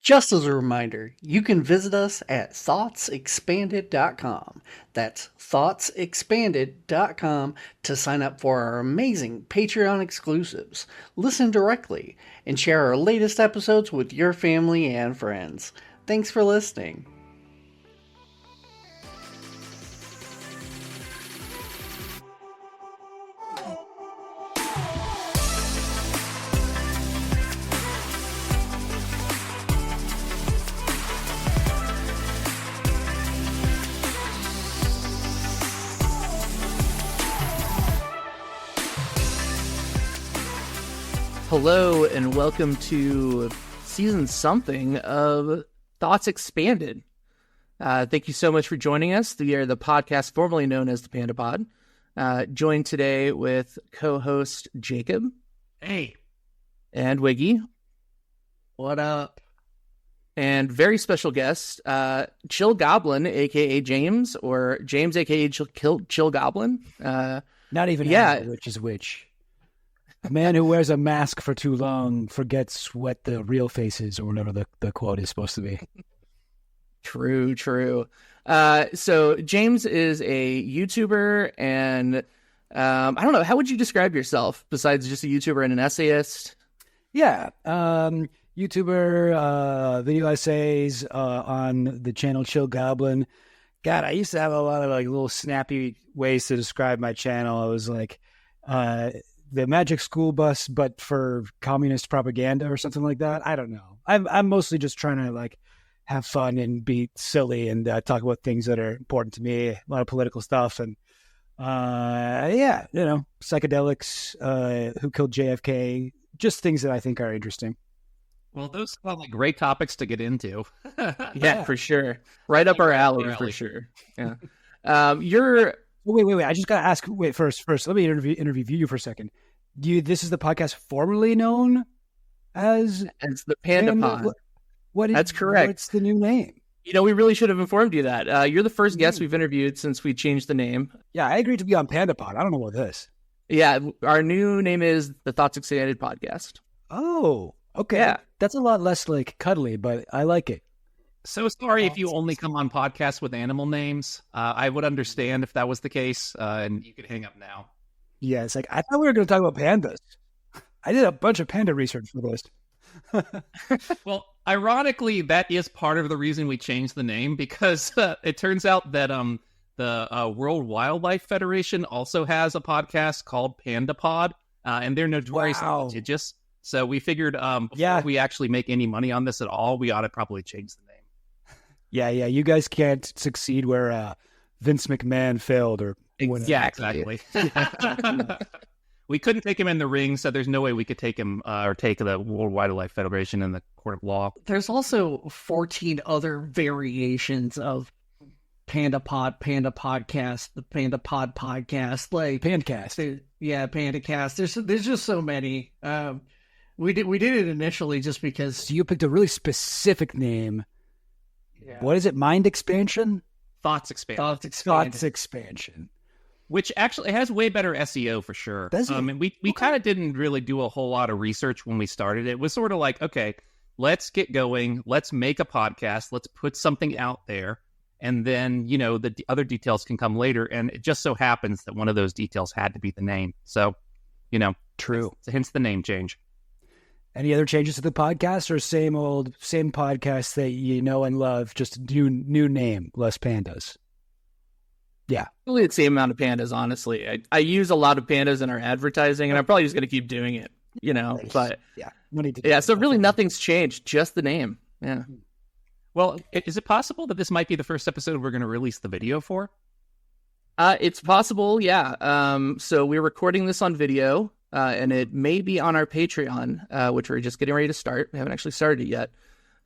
Just as a reminder, you can visit us at thoughtsexpanded.com. That's thoughtsexpanded.com to sign up for our amazing Patreon exclusives, listen directly, and share our latest episodes with your family and friends. Thanks for listening. Hello and welcome to season something of Thoughts Expanded. Thank you so much for joining us. We are the podcast formerly known as the Panda Pod. Joined today with co-host Jacob. Hey. And Wiggy. What up? And very special guest, Chill Goblin, aka James, or James, aka Chill Goblin. Not even which is which. A man who wears a mask for too long forgets what the real face is, or whatever the quote is supposed to be. True. So James is a YouTuber, and I don't know, how would you describe yourself besides just a YouTuber and an essayist? Yeah, YouTuber, video essays on the channel Chill Goblin. God, I used to have a lot of like little snappy ways to describe my channel. I was like, the Magic School Bus, but for communist propaganda or something like that. I don't know. I'm mostly just trying to like have fun and be silly and talk about things that are important to me. A lot of political stuff and psychedelics, who killed JFK, just things that I think are interesting. Well, those sound like great topics to get into. Yeah, for sure. Right up our alley, for sure. Yeah. Wait. I just got to ask. Wait, first. Let me interview you for a second. This is the podcast formerly known as the Panda Pod. That's correct. What's the new name? You know, we really should have informed you that. You're the first guest we've interviewed since we changed the name. Yeah, I agreed to be on Panda Pod. I don't know about this. Yeah, our new name is the Thoughts Expanded Podcast. Oh, okay. Yeah. That's a lot less like cuddly, but I like it. So sorry if you only come on podcasts with animal names. I would understand if that was the case, and you could hang up now. Yeah, it's like, I thought we were going to talk about pandas. I did a bunch of panda research for this. Well, ironically, that is part of the reason we changed the name, because it turns out that the World Wildlife Federation also has a podcast called Panda Pod, and they're notoriously litigious. So we figured before we actually make any money on this at all, we ought to probably change the name. Yeah, you guys can't succeed where Vince McMahon failed or exactly. We couldn't take him in the ring, so there's no way we could take him or take the World Wildlife Federation in the court of law. There's also 14 other variations of Panda Pod, Panda Podcast, the Panda Pod Podcast, like Pandcast. Yeah, Pandacast. There's just so many. We did it initially just because. So you picked a really specific name. Yeah. What is it? Mind expansion? Thoughts expanded. Thoughts expansion. Which actually has way better SEO for sure. Does it? And we kind of didn't really do a whole lot of research when we started. It was sort of like, okay, let's get going. Let's make a podcast. Let's put something out there. And then, the other details can come later. And it just so happens that one of those details had to be the name. So, True. Hence the name change. Any other changes to the podcast, or same podcast that you know and love, just a new name, less pandas? Yeah. Probably the same amount of pandas, honestly. I use a lot of pandas in our advertising, and I'm probably just going to keep doing it, Nice. But yeah. So really nothing's changed, just the name. Yeah. Well, is it possible that this might be the first episode we're going to release the video for? It's possible, yeah. So we're recording this on video. And it may be on our Patreon, which we're just getting ready to start. We haven't actually started it yet.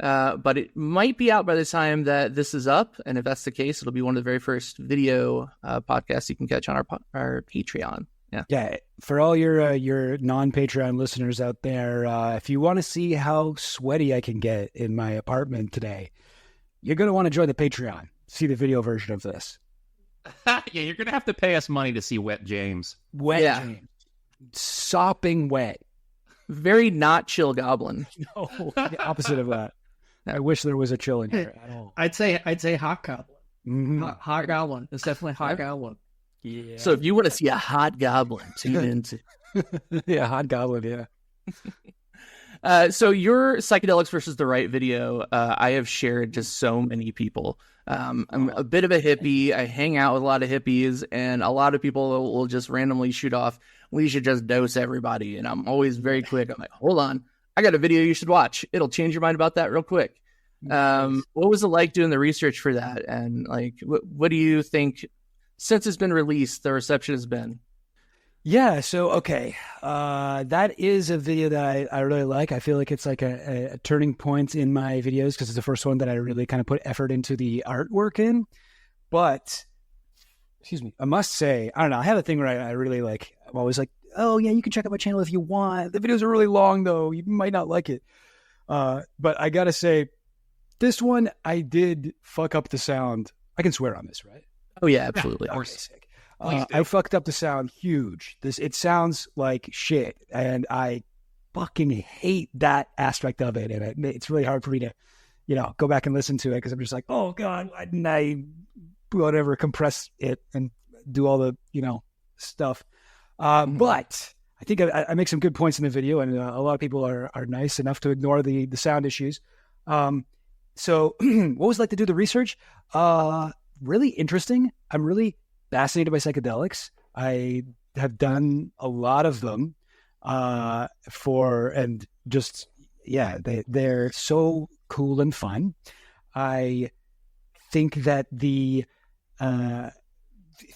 But it might be out by the time that this is up. And if that's the case, it'll be one of the very first video podcasts you can catch on our Patreon. Yeah. For all your non-Patreon listeners out there, if you want to see how sweaty I can get in my apartment today, you're going to want to join the Patreon. See the video version of this. Yeah, you're going to have to pay us money to see Wet James. James. Sopping wet. Very not Chill Goblin. No, the opposite of that. I wish there was a chill in here at all. I'd say hot goblin. Mm-hmm. Hot goblin. It's definitely hot goblin. Yeah. So if you want to see a hot goblin, tune into. Yeah, hot goblin. Yeah. So your psychedelics versus the right video, I have shared to so many people. I'm a bit of a hippie. I hang out with a lot of hippies, and a lot of people will just randomly shoot off, we should just dose everybody. And I'm always very quick. I'm like, hold on, I got a video you should watch. It'll change your mind about that real quick. What was it like doing the research for that? And like, what do you think since it's been released, the reception has been? Yeah, so okay, that is a video that I really like. I feel like it's like a turning point in my videos because it's the first one that I really kind of put effort into the artwork in. But, excuse me, I must say, I don't know, I have a thing where I really like, I'm always like, oh yeah, you can check out my channel if you want. The videos are really long though, you might not like it. But I gotta say, this one, I did fuck up the sound. I can swear on this, right? Oh yeah, absolutely. Yeah, okay, sick. I fucked up the sound huge. It sounds like shit, and I fucking hate that aspect of it. And it's really hard for me to, go back and listen to it because I'm just like, oh god, why didn't I, whatever, compress it and do all the stuff. But I think I make some good points in the video, and a lot of people are nice enough to ignore the sound issues. So what was it like to do the research? Really interesting. I'm really fascinated by psychedelics. I have done a lot of them they're so cool and fun. I think that the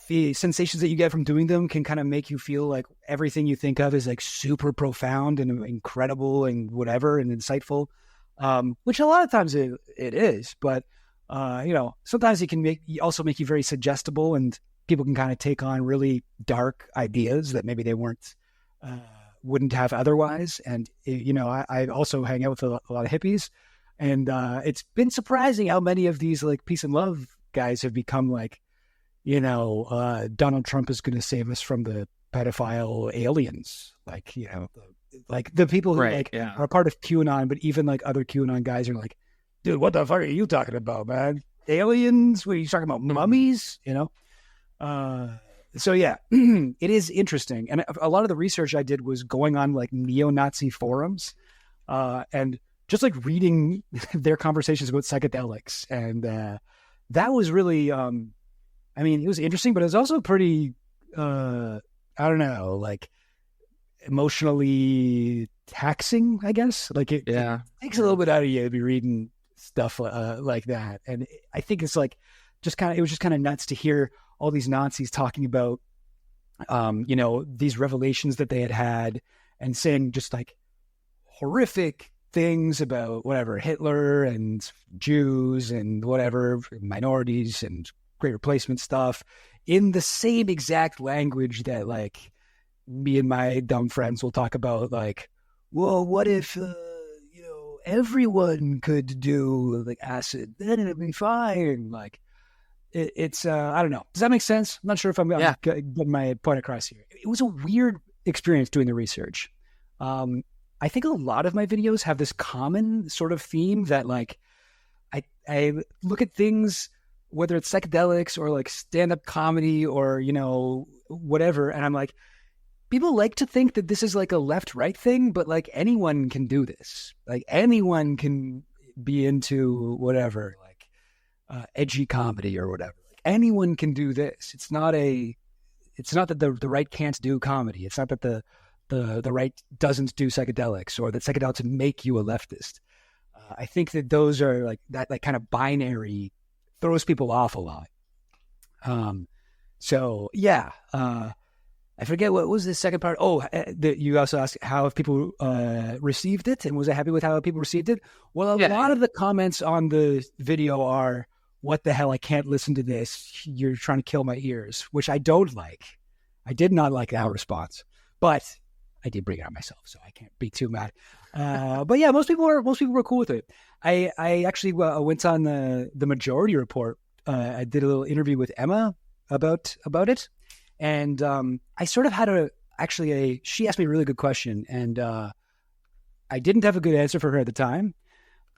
sensations that you get from doing them can kind of make you feel like everything you think of is like super profound and incredible and whatever and insightful, which a lot of times it is, but sometimes it can also make you very suggestible, and people can kind of take on really dark ideas that maybe they wouldn't have otherwise. And, I also hang out with a lot of hippies, and it's been surprising how many of these like peace and love guys have become like, Donald Trump is going to save us from the pedophile aliens. Like, like the people who are part of QAnon, but even like other QAnon guys are like, dude, what the fuck are you talking about, man? Aliens? What are you talking about? Mummies? So yeah, it is interesting. And a lot of the research I did was going on like neo-Nazi forums, and just like reading their conversations about psychedelics. And, that was really, it was interesting, but it was also pretty, I don't know, like emotionally taxing, I guess. Like it takes a little bit out of you to be reading stuff like that. And I think it's like, it was just kind of nuts to hear all these Nazis talking about, these revelations that they had and saying just like horrific things about whatever, Hitler and Jews and whatever, minorities and Great Replacement stuff in the same exact language that like me and my dumb friends will talk about, like, well, what if, everyone could do like acid, then it'd be fine. Like, it's I don't know. Does that make sense? I'm not sure if I'm getting my point across here. It was a weird experience doing the research. I think a lot of my videos have this common sort of theme that like I look at things, whether it's psychedelics or like stand-up comedy or, whatever, and I'm like, people like to think that this is like a left-right thing, but like anyone can do this. Like anyone can be into whatever, like edgy comedy or whatever. Like anyone can do this. It's not that the right can't do comedy. It's not that the right doesn't do psychedelics or that psychedelics make you a leftist. I think that those are like that, like kind of binary throws people off a lot. So yeah, I forget what was the second part. Oh, you also asked how have people received it, and was I happy with how people received it? Well, a lot of the comments on the video are, what the hell, I can't listen to this. You're trying to kill my ears, which I don't like. I did not like that response, but I did bring it on myself, so I can't be too mad. But yeah, most people were cool with it. I actually went on the Majority Report. I did a little interview with Emma about it. And I sort of had she asked me a really good question, and I didn't have a good answer for her at the time.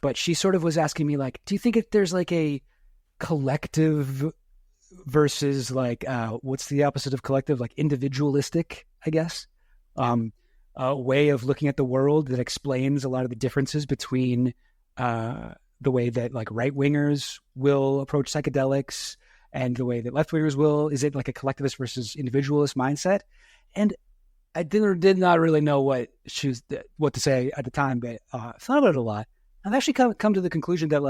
but she sort of was asking me like, do you think if there's like a collective versus like, what's the opposite of collective? Like individualistic, I guess, a way of looking at the world that explains a lot of the differences between the way that like right-wingers will approach psychedelics and the way that left-wingers will. Is it like a collectivist versus individualist mindset? And I did not really know what to say at the time, but thought about it a lot. I've actually come to the conclusion that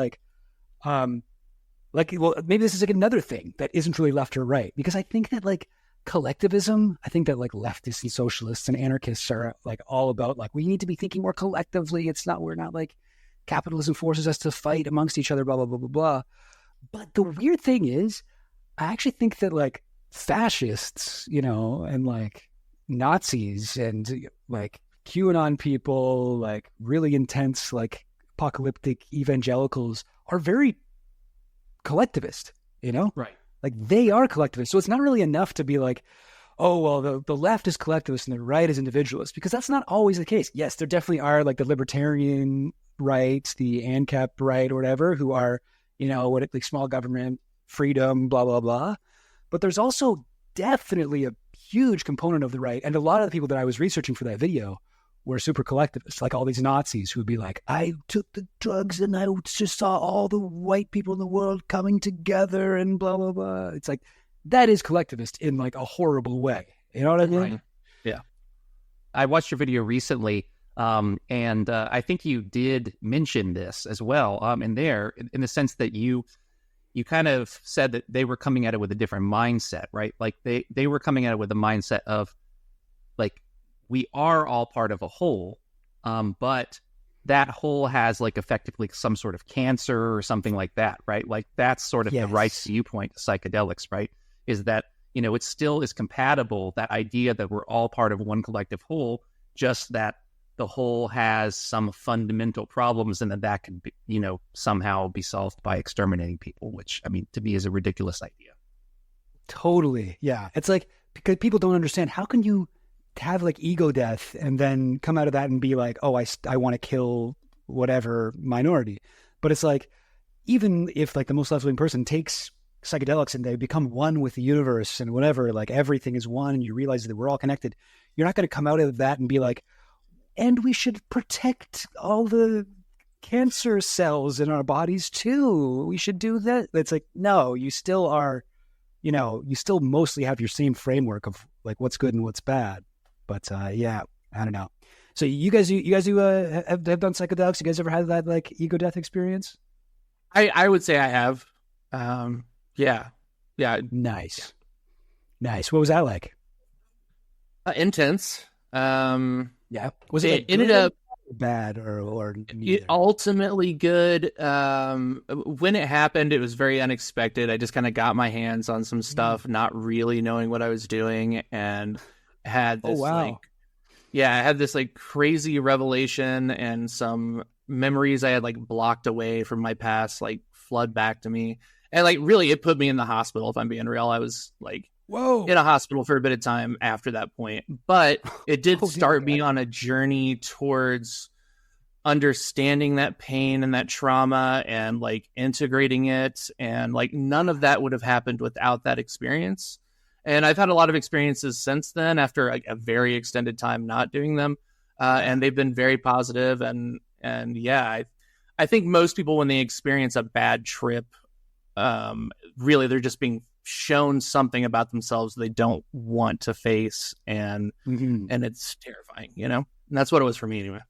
well, maybe this is like another thing that isn't really left or right, because I think that like collectivism, I think that like leftists and socialists and anarchists are like all about like, we need to be thinking more collectively. We're not like capitalism forces us to fight amongst each other, blah, blah, blah, blah, blah. But the weird thing is, I actually think that like fascists, and like Nazis and like QAnon people, like really intense, like apocalyptic evangelicals are very collectivist, Right. Like they are collectivist. So it's not really enough to be like, oh, well, the left is collectivist and the right is individualist, because that's not always the case. Yes, there definitely are like the libertarian right, the ANCAP right or whatever, who are, like small government, freedom, blah, blah, blah. But there's also definitely a huge component of the right. And a lot of the people that I was researching for that video were super collectivists, like all these Nazis who would be like, I took the drugs and I just saw all the white people in the world coming together and blah, blah, blah. It's like, that is collectivist in like a horrible way. You know what I mean? Right. Yeah. I watched your video recently, and I think you did mention this as well in the sense that you kind of said that they were coming at it with a different mindset, right? Like they were coming at it with a mindset of like, we are all part of a whole, but that whole has like effectively some sort of cancer or something like that, right? Like that's sort of the right viewpoint to psychedelics, right? Is that, it still is compatible, that idea that we're all part of one collective whole, just that the whole has some fundamental problems and that can be, somehow be solved by exterminating people, which, I mean, to me is a ridiculous idea. Totally. Yeah. It's like, because people don't understand, how can you have like ego death and then come out of that and be like, oh, I want to kill whatever minority. But it's like, even if like the most left-wing person takes psychedelics and they become one with the universe and whatever, like everything is one and you realize that we're all connected, you're not going to come out of that and be like, and we should protect all the cancer cells in our bodies too. We should do that. It's like, no, you still are, you still mostly have your same framework of like what's good and what's bad. But yeah, I don't know. So you guys who have done psychedelics, you guys ever had that like ego death experience? I would say I have. Yeah. Nice. What was that like? Intense. Yeah. Was it ended up bad or it ultimately good? When it happened, it was very unexpected. I just kind of got my hands on some stuff, not really knowing what I was doing, and had this I had this like crazy revelation, and some memories I had like blocked away from my past like flood back to me, and like really it put me in the hospital. If I'm being real, I was like in a hospital for a bit of time after that point, but it did start me on a journey towards understanding that pain and that trauma and like integrating it, and like none of that would have happened without that experience. And I've had a lot of experiences since then after like a very extended time not doing them. And they've been very positive. And yeah, I think most people, when they experience a bad trip, really they're just being shown something about themselves they don't want to face. And it's terrifying, And that's what it was for me anyway.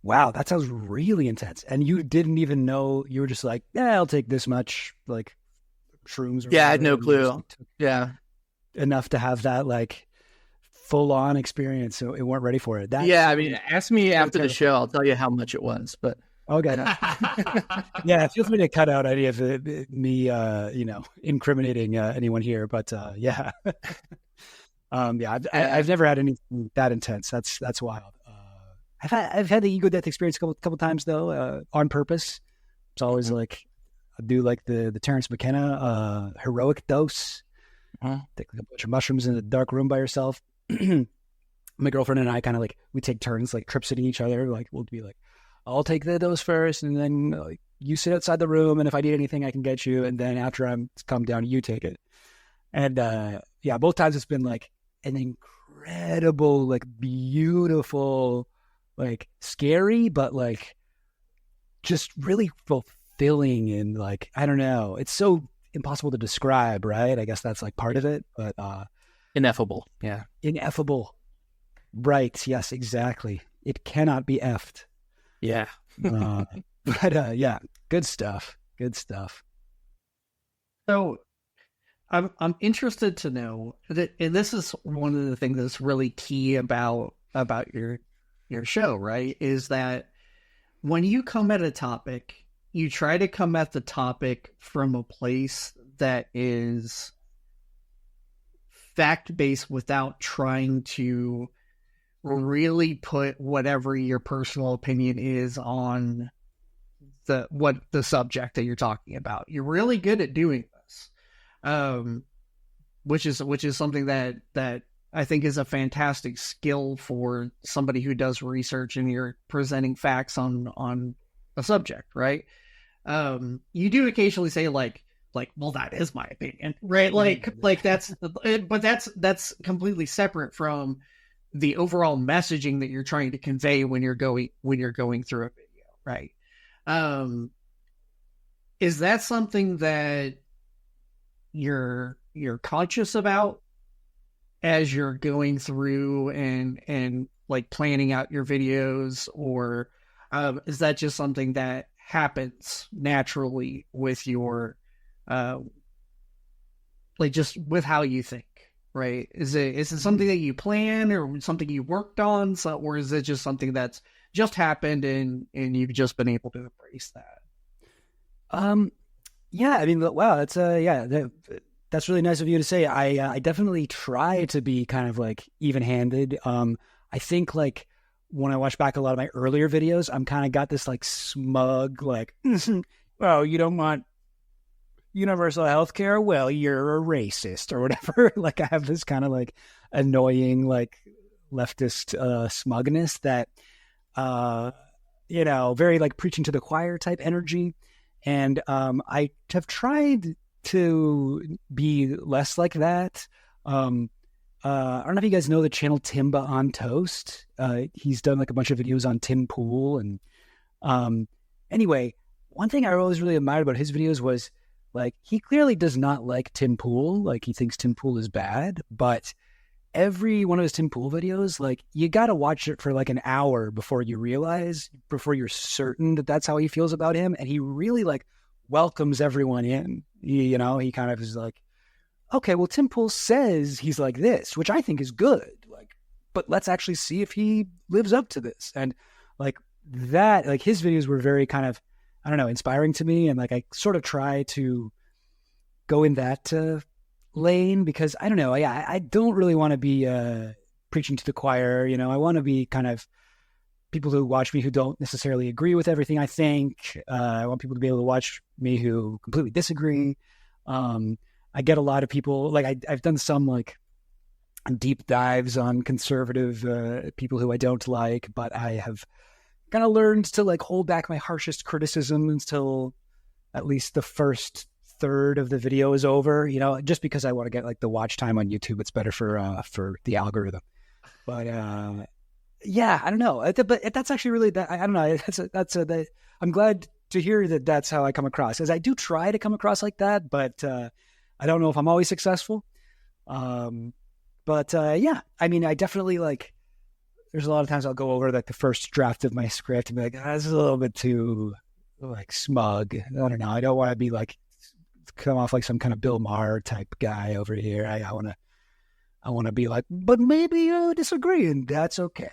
Wow. That sounds really intense. And you didn't even know, you were just like, yeah, I'll take this much like shrooms. Yeah. I had no clue. Enough to have that like full on experience, so it weren't ready for it. I mean, ask me after the show, I'll tell you how much it was. But okay, yeah, feel free to cut out any of me, incriminating anyone here. But yeah, I've never had anything that intense. That's wild. I've had the ego death experience a couple times though, on purpose. It's always like I do like the Terrence McKenna heroic dose. Take like a bunch of mushrooms in a dark room by yourself. My girlfriend and I kind of like, we take turns like trip sitting each other. Like we'll be like, I'll take those first, and then you sit outside the room, and if I need anything, I can get you. And then after I'm come down, you take it. And yeah, both times it's been like an incredible, like beautiful, like scary, but like just really fulfilling. And like, I don't know, it's so impossible to describe, right? I guess that's like part of it, but Ineffable. Yeah. ineffable. Right. Yes, exactly. It cannot be effed. Yeah. But yeah, good stuff. Good stuff. So I'm interested to know that, and this is one of the things that's really key about your show, right? Is that when you come at a topic, you try to come at the topic from a place that is fact-based without trying to really put whatever your personal opinion is on the subject that you're talking about. You're really good at doing this. Which is something that I think is a fantastic skill for somebody who does research and you're presenting facts on a subject, right? You do occasionally say like, well, that is my opinion, right? Like that's completely separate from the overall messaging that you're trying to convey when you're going through a video, right? Is that something that you're conscious about as you're going through and like planning out your videos, or is that just something that happens naturally with your like just with how you think, right? Is it something that you plan or something you worked on, or is it just something that's just happened and you've just been able to embrace that? Yeah, I mean, wow, that's that's really nice of you to say. I definitely try to be kind of like even-handed. I think like when I watch back a lot of my earlier videos, I'm kind of got this like smug, like, well, you don't want universal healthcare? Well, you're a racist or whatever. Like I have this kind of like annoying, like leftist smugness that, very like preaching to the choir type energy. And I have tried to be less like that. I don't know if you guys know the channel Timba on Toast. He's done like a bunch of videos on Tim Pool. And anyway, one thing I always really admired about his videos was like, he clearly does not like Tim Pool. Like he thinks Tim Pool is bad, but every one of his Tim Pool videos, like you got to watch it for like an hour before you're certain that that's how he feels about him. And he really like welcomes everyone in, he kind of is like, okay, well, Tim Pool says he's like this, which I think is good. Like, but let's actually see if he lives up to this. And like that, like his videos were very kind of, I don't know, inspiring to me. And like, I sort of try to go in that lane because I don't know. I don't really want to be preaching to the choir. I want to be kind of people who watch me who don't necessarily agree with everything I think. I want people to be able to watch me who completely disagree. I get a lot of people, like I've done some like deep dives on conservative people who I don't like, but I have kind of learned to like hold back my harshest criticism until at least the first third of the video is over, just because I want to get like the watch time on YouTube. It's better for the algorithm. But yeah, I don't know. But that's actually really that. I don't know. I'm glad to hear that that's how I come across, because I do try to come across like that, but I don't know if I'm always successful. But yeah, I mean, I definitely like. There's a lot of times I'll go over like the first draft of my script and be like, this is a little bit too like smug. I don't know. I don't want to be like come off like some kind of Bill Maher type guy over here. I want to be like, but maybe you disagree, and that's okay.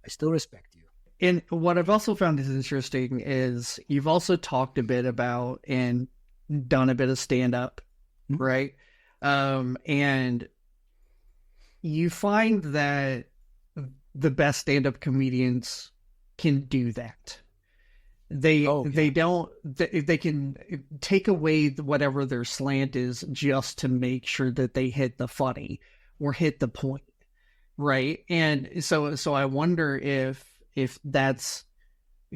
I still respect you. And what I've also found is interesting is you've also talked a bit about and done a bit of stand-up, mm-hmm. right? And you find that the best stand-up comedians can do that. They can take away whatever their slant is just to make sure that they hit the funny or hit the point, right? And so I wonder if that's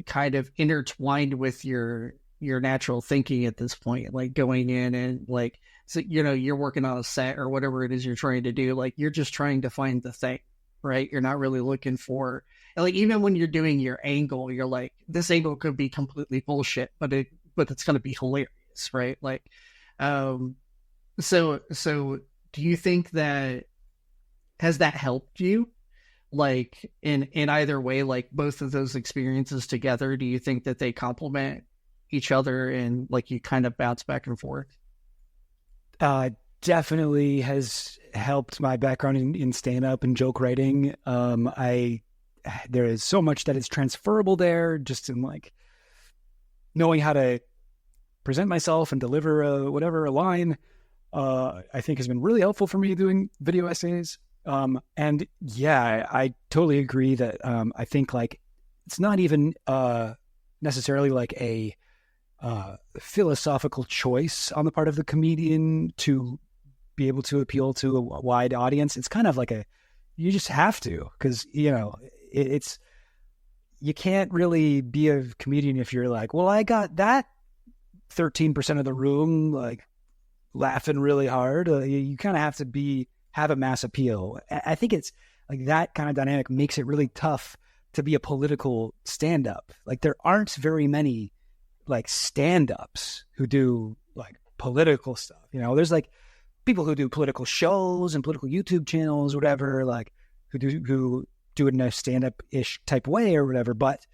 kind of intertwined with your natural thinking at this point, like going in and like, so, you're working on a set or whatever it is you're trying to do. Like, you're just trying to find the thing, right? You're not really looking for, like, even when you're doing your angle, you're like, this angle could be completely bullshit, but it's going to be hilarious, right? Like, so do you think that, has that helped you? Like in either way, like both of those experiences together, do you think that they complement each other and like you kind of bounce back and forth? Definitely has helped my background in stand-up and joke writing. There is so much that is transferable there, just in like knowing how to present myself and deliver a line. I think has been really helpful for me doing video essays. And yeah, I totally agree that I think like it's not even necessarily like a philosophical choice on the part of the comedian to be able to appeal to a wide audience. It's kind of like you just have to, because it's you can't really be a comedian if you're like, well, I got that 13% of the room like laughing really hard. You kind of have to have a mass appeal. I think it's like that kind of dynamic makes it really tough to be a political stand-up. Like there aren't very many like stand-ups who do like political stuff. There's like people who do political shows and political YouTube channels or whatever, like who do it in a stand-up-ish type way or whatever. But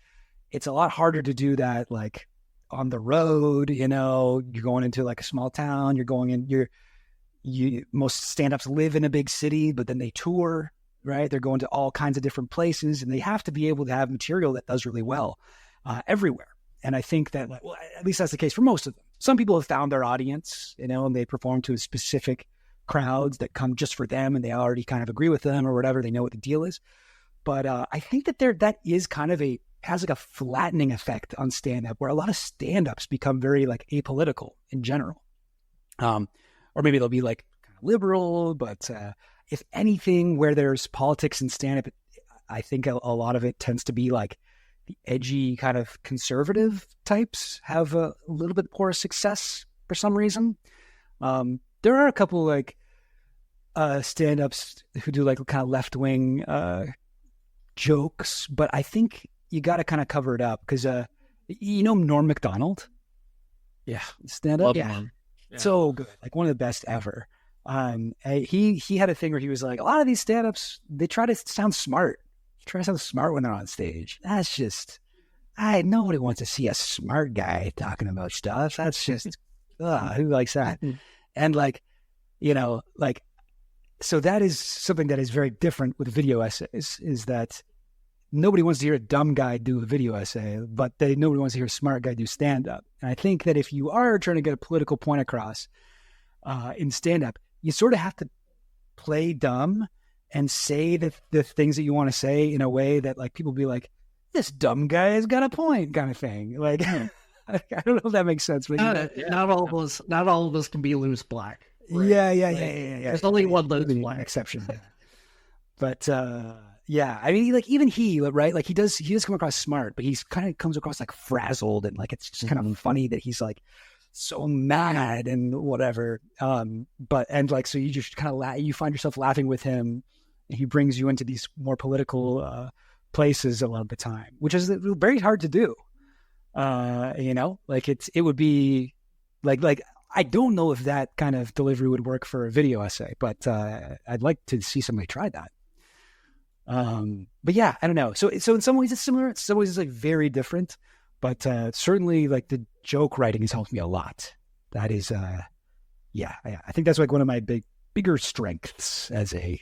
it's a lot harder to do that like on the road. You're going into like a small town, most stand-ups live in a big city, but then they tour, right? They're going to all kinds of different places, and they have to be able to have material that does really well everywhere. And I think that, well, at least that's the case for most of them. Some people have found their audience, and they perform to specific crowds that come just for them, and they already kind of agree with them or whatever. They know what the deal is. But I think that that is kind of has like a flattening effect on stand-up, where a lot of stand-ups become very like apolitical in general. Or maybe they'll be like kind of liberal, but if anything, where there's politics in stand-up, I think a lot of it tends to be like the edgy kind of conservative types have a little bit more success for some reason. There are a couple like stand-ups who do like kind of left-wing jokes, but I think you got to kind of cover it up because Norm Macdonald? Yeah. Stand-up? Yeah. So good, like one of the best ever. He had a thing where he was like, a lot of these stand-ups, they try to sound smart. Try to sound smart when they're on stage. That's just, nobody wants to see a smart guy talking about stuff. That's just, who likes that? And so that is something that is very different with video essays, is that nobody wants to hear a dumb guy do a video essay, but nobody wants to hear a smart guy do stand-up. And I think that if you are trying to get a political point across in stand-up, you sort of have to play dumb and say the things that you want to say in a way that like people be like, this dumb guy has got a point, kind of thing. Like, I don't know if that makes sense. But not all of us can be loose black. Right? Yeah. There's only one loose black exception. But yeah, I mean, like even he, right? Like he does come across smart, but he's kind of comes across like frazzled, and like it's just kind of funny that he's like so mad and whatever. So you just kind of you find yourself laughing with him, and he brings you into these more political places a lot of the time, which is very hard to do. Like it would be like I don't know if that kind of delivery would work for a video essay, but I'd like to see somebody try that. But yeah, I don't know. So in some ways it's similar. In some ways it's like very different, but certainly like the joke writing has helped me a lot. That is, I think that's like one of my bigger strengths as a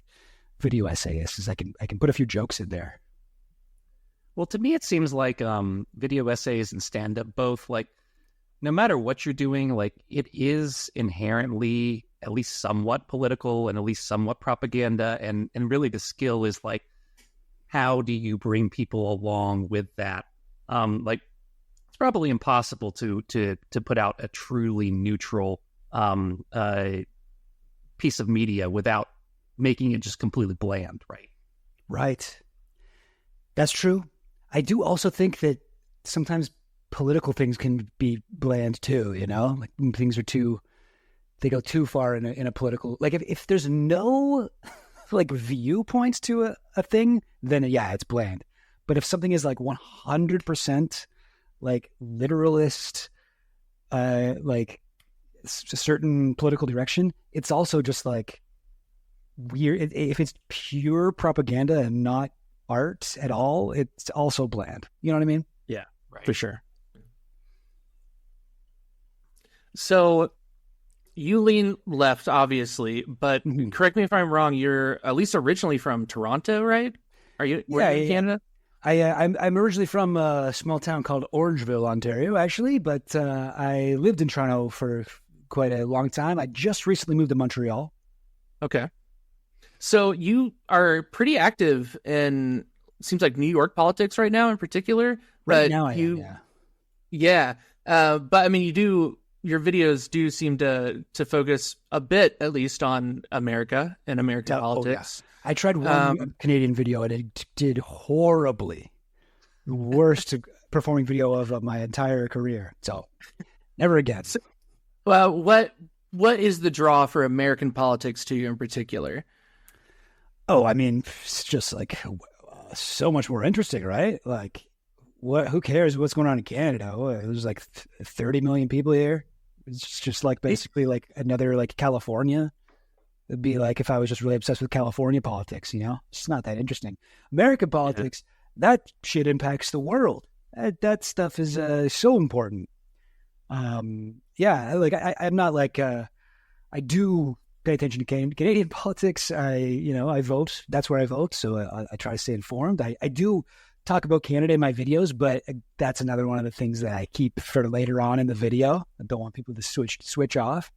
video essayist is I can put a few jokes in there. Well, to me, it seems like video essays and stand-up both, like, no matter what you're doing, like, it is inherently at least somewhat political and at least somewhat propaganda. And really the skill is, like, how do you bring people along with that? Like, it's probably impossible to put out a truly neutral piece of media without making it just completely bland, right? Right. That's true. I do also think that sometimes political things can be bland too, you know, like when things are they go too far in a political, like if there's no like viewpoints to a thing, then yeah, it's bland. But if something is like 100% like literalist, like a certain political direction, it's also just like weird. If it's pure propaganda and not art at all, it's also bland. You know what I mean? Yeah, Right. for sure. So you lean left, obviously, but correct me if I'm wrong. You're at least originally from Toronto, right? Are you? Yeah, in Canada? I'm originally from a small town called Orangeville, Ontario, actually, but I lived in Toronto for quite a long time. I just recently moved to Montreal. Okay. So you are pretty active in, seems like, New York politics right now in particular. Right now I am, yeah. Yeah. But I mean, your videos do seem to focus a bit, at least, on America and American politics. Oh, yeah. I tried one Canadian video and it did horribly. The worst performing video of my entire career. So never again. Well, what is the draw for American politics to you in particular? Oh, I mean, it's just like so much more interesting, right? Like, who cares what's going on in Canada? There's like 30 million people here. It's just like basically like another like California. It'd be like if I was just really obsessed with California politics, you know? It's not that interesting. American politics, that shit impacts the world. That stuff is so important. Yeah, like I'm not like I do pay attention to Canadian politics. I vote. That's where I vote. So I try to stay informed. I do talk about Canada in my videos, but that's another one of the things that I keep for later on in the video. I don't want people to switch off.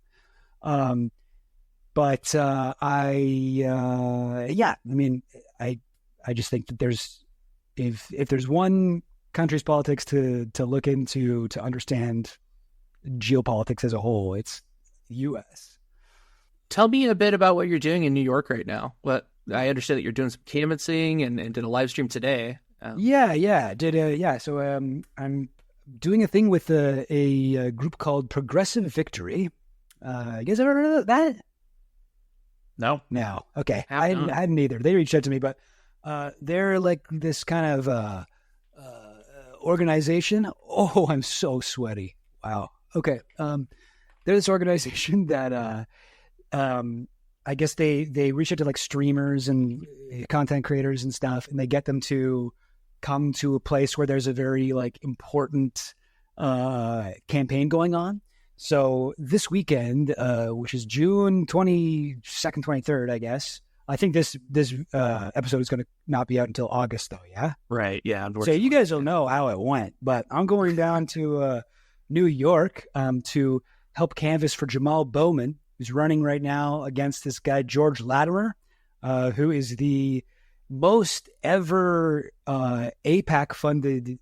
But I just think that there's if there's one country's politics to look into to understand geopolitics as a whole, it's the U.S. Tell me a bit about what you're doing in New York right now. What I understand that you're doing some canvassing and did a live stream today. So I'm doing a thing with a group called Progressive Victory. You guys ever heard of that? No. Okay. I hadn't either. They reached out to me, but they're like this kind of organization. Oh, I'm so sweaty. Wow. Okay. They're this organization that I guess they reach out to like streamers and content creators and stuff, and they get them to come to a place where there's a very like important campaign going on. So this weekend, which is June 22nd, 23rd, I guess. I think this episode is going to not be out until August, though. Yeah. Right. Yeah. So you guys will know how it went, but I'm going down to New York to help canvass for Jamal Bowman, who's running right now against this guy George Latimer, who is the most ever AIPAC funded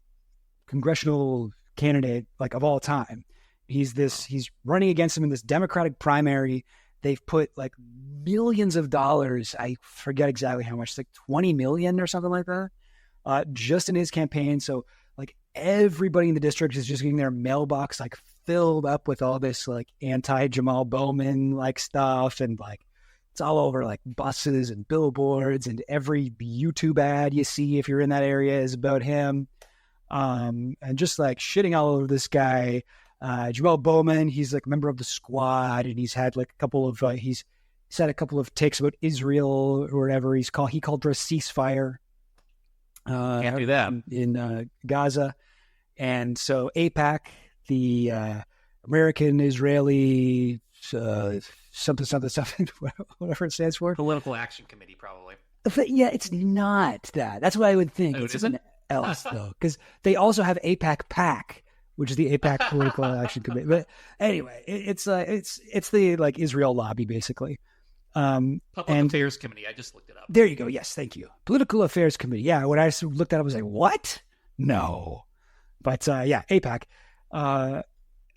congressional candidate like of all time. He's running against him in this Democratic primary. They've put like millions of dollars. I forget exactly how much, like 20 million or something like that, just in his campaign. So like everybody in the district is just getting their mailbox like filled up with all this like anti-Jamal Bowman like stuff. And like, it's all over like buses and billboards, and every YouTube ad you see if you're in that area is about him. And just like shitting all over this guy. Jamal Bowman, he's like a member of the Squad, and he's had like a couple of he's had a couple of takes about Israel or whatever. He called for a ceasefire. Can't do that in Gaza, and so AIPAC, the American Israeli something, whatever it stands for. Political Action Committee, probably. Yeah, it's not that. That's what I would think. Oh, it's it isn't? else though, because they also have AIPAC PAC, which is the AIPAC Political Action Committee. But anyway, it's the like Israel lobby basically. Public Affairs Committee. I just looked it up. There you go. Yes, thank you. Political Affairs Committee. Yeah, when I looked at it, I was like, what? No. But yeah, AIPAC.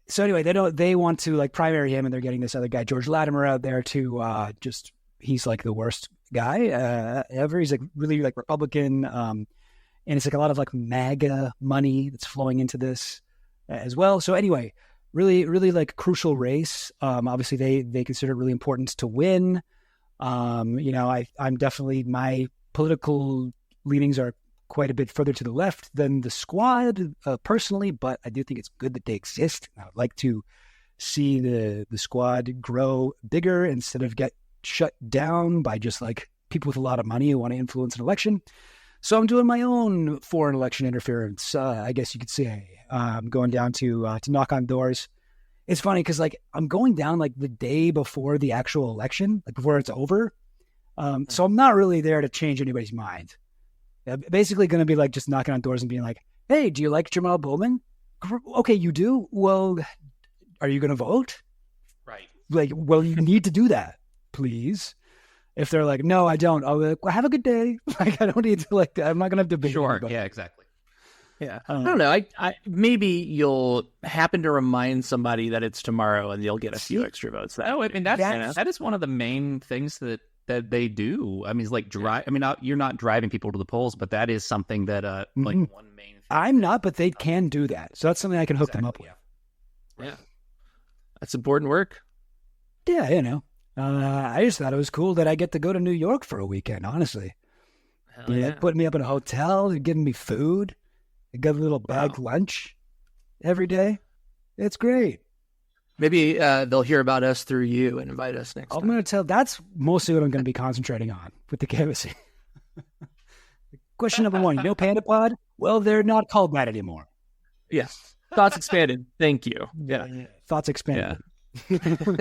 So anyway, they want to like primary him, and they're getting this other guy, George Latimer, out there to he's like the worst guy ever. He's like really like Republican. and it's like a lot of like MAGA money that's flowing into this as well. So anyway, really, really like crucial race. Obviously they consider it really important to win. I'm definitely, my political leanings are quite a bit further to the left than the squad personally, but I do think it's good that they exist. I would like to see the squad grow bigger instead of get shut down by just like people with a lot of money who want to influence an election. So I'm doing my own foreign election interference, I guess you could say. I'm going down to knock on doors. It's funny because like I'm going down like the day before the actual election, like before it's over. So I'm not really there to change anybody's mind. Basically going to be like just knocking on doors and being like, hey, do you like Jamal Bowman? Okay, you do? Well, are you going to vote? Right. Like, well, you need to do that, please. If they're like, no, I don't, I'll be like, well, have a good day. Like, I don't need to, like, I'm not going to have to debate. Sure. Anybody. Yeah, exactly. Yeah. I don't know. I maybe you'll happen to remind somebody that it's tomorrow and you'll get a few extra votes. I mean, that is one of the main things that they do. I mean, it's like drive. I mean, you're not driving people to the polls, but that is something that like one main thing. I'm not, but they can do that. So that's something I can hook them up with. Yeah. That's important work. Yeah, I just thought it was cool that I get to go to New York for a weekend, honestly. Hell yeah. Putting me up in a hotel, they're giving me food. They got a little bagged lunch every day. It's great. Maybe they'll hear about us through you and invite us next time. I'm going to tell, that's mostly what I'm going to be concentrating on with the canvassing. Question number 1, Panda Pod? Well, they're not called that anymore. Yes. Thoughts expanded. Thank you. Yeah. Thoughts expanded. Yeah.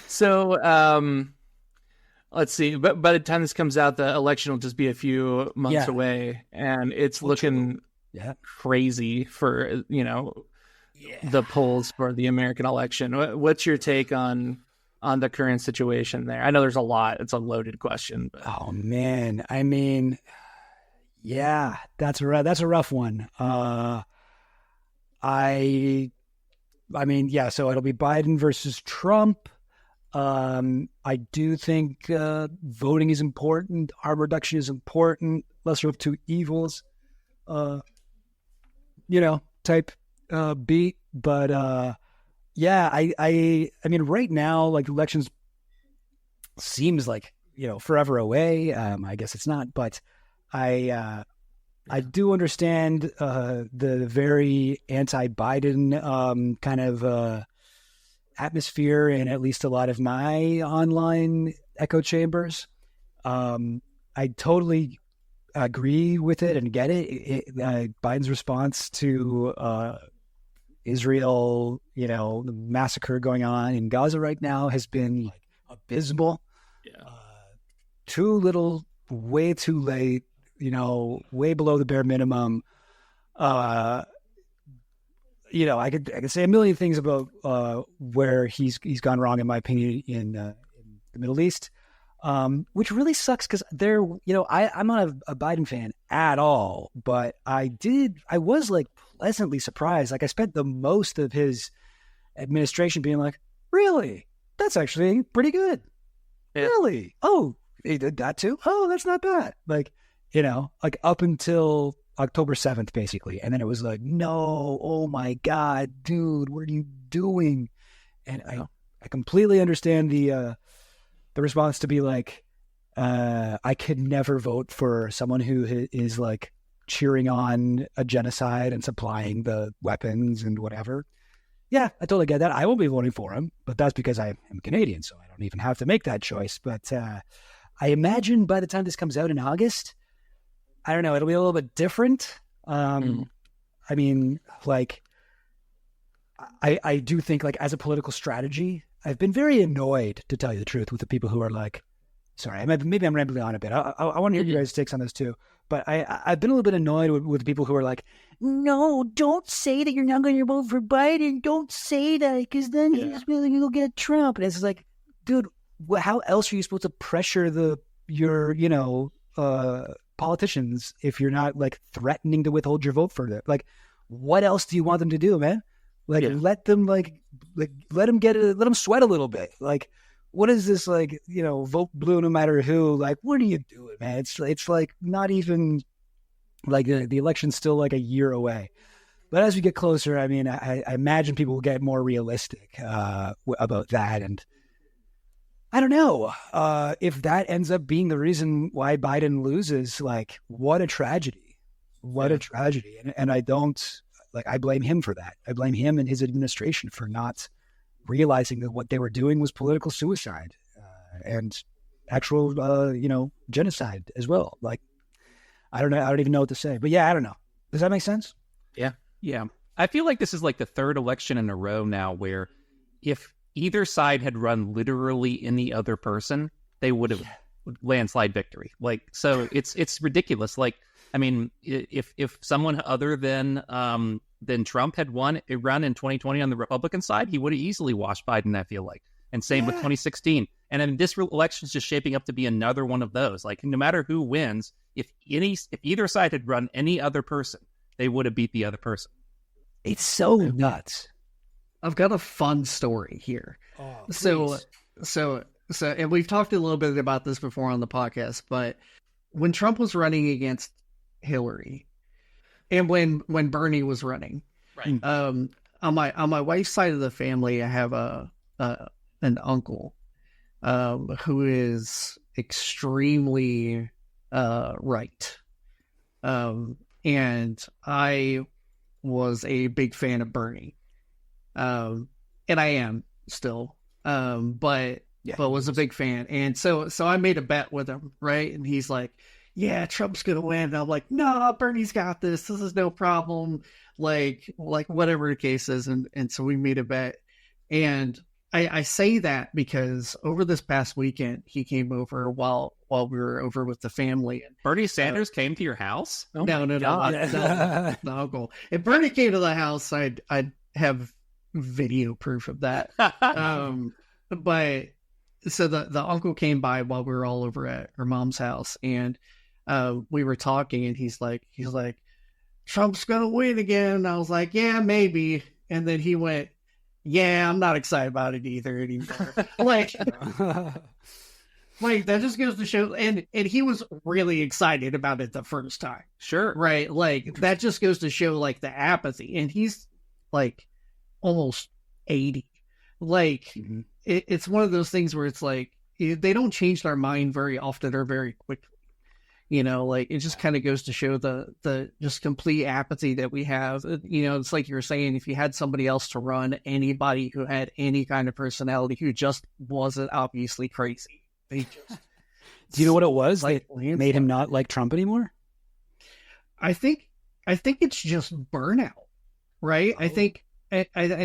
So, let's see. But by the time this comes out, the election will just be a few months away, and it's looking crazy for the polls for the American election. What's your take on the current situation there? I know there's a lot. It's a loaded question. But... Oh man, I mean, yeah, that's a rough one. So it'll be Biden versus Trump. I do think voting is important. Harm reduction is important. Lesser of two evils, type beat. But I mean, right now, like elections seems like forever away. I guess it's not, but I do understand the very anti-Biden kind of atmosphere in at least a lot of my online echo chambers. I totally agree with it and get it. Biden's response to Israel, the massacre going on in Gaza right now has been like abysmal. Yeah. Too little, way too late, way below the bare minimum. I could say a million things about where he's gone wrong, in my opinion, in the Middle East, which really sucks because I'm not a Biden fan at all, but I was like pleasantly surprised. Like I spent the most of his administration being like, really? That's actually pretty good. Yeah. Really? Oh, he did that too? Oh, that's not bad. Like, like up until October 7th, basically. And then it was like, no, oh my God, dude, what are you doing? And I completely understand the response to be like, I could never vote for someone who is like cheering on a genocide and supplying the weapons and whatever. Yeah, I totally get that. I won't be voting for him, but that's because I am Canadian, so I don't even have to make that choice. But I imagine by the time this comes out in August, I don't know, it'll be a little bit different. I mean, like, I do think, like, as a political strategy, I've been very annoyed, to tell you the truth, with the people who are like, sorry, maybe I'm rambling on a bit. I want to hear you guys' takes on this too. But I've been a little bit annoyed with people who are like, no, don't say that you're not going to vote for Biden. Don't say that, because then he's really going to get Trump. And it's like, dude, how else are you supposed to pressure your politicians if you're not like threatening to withhold your vote for them? Like, what else do you want them to do, man? Like, let them let them sweat a little bit. Like, what is this, like, vote blue no matter who? Like, what are you doing, man? It's like not even Like the election's still like a year away. But as we get closer, I mean, I imagine people will get more realistic about that. And I don't know if that ends up being the reason why Biden loses. Like, what a tragedy. What a tragedy. And I don't, like, I blame him for that. I blame him and his administration for not realizing that what they were doing was political suicide and actual, genocide as well. Like, I don't know. I don't even know what to say. But yeah, I don't know. Does that make sense? Yeah. I feel like this is like the third election in a row now where if either side had run literally any other person, they would have landslide victory. Like, so it's ridiculous. Like, I mean, if someone other than Trump had run in 2020 on the Republican side, he would have easily washed Biden, I feel like. And same with 2016. And then this election is just shaping up to be another one of those. Like, no matter who wins, if either side had run any other person, they would have beat the other person. It's so nuts. I've got a fun story here. So, and we've talked a little bit about this before on the podcast, but when Trump was running against Hillary, and when Bernie was running, Right. on my wife's side of the family, I have an uncle who is extremely right, and I was a big fan of Bernie, and I am still, but was a big fan, and so I made a bet with him, right? And he's like, "Yeah, Trump's gonna win." And I'm like, "No, Bernie's got this. This is no problem." Like whatever the case is, and so we made a bet, and I say that because over this past weekend he came over while we were over with the family. And Bernie Sanders came to your house? No, the uncle. If Bernie came to the house, I'd have video proof of that. But so the uncle came by while we were all over at her mom's house, and we were talking, and he's like, Trump's gonna win again. And I was like, yeah, maybe. And then he went, yeah, I'm not excited about it either anymore. like that just goes to show, and he was really excited about it the first time. Sure. Right. Like, that just goes to show, like, the apathy. And he's like almost 80. Like, it's one of those things where it's like, they don't change their mind very often or very quickly. You know, like, it just kind of goes to show the just complete apathy that we have. You know, it's like you were saying, if you had somebody else to run, anybody who had any kind of personality who just wasn't obviously crazy, they just... Do you know what it was like, that made him not like Trump anymore? I think it's just burnout, right? Oh. I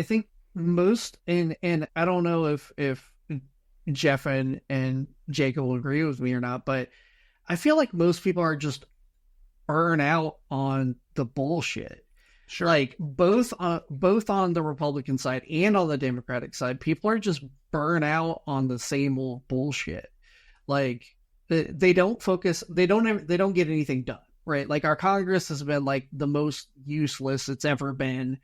think most, and I don't know if Jeff and Jacob will agree with me or not, but I feel like most people are just burnt out on the bullshit. Sure. Like, both on the Republican side and on the Democratic side, people are just burnt out on the same old bullshit. Like, they don't focus, they don't get anything done, right? Like, our Congress has been like the most useless it's ever been.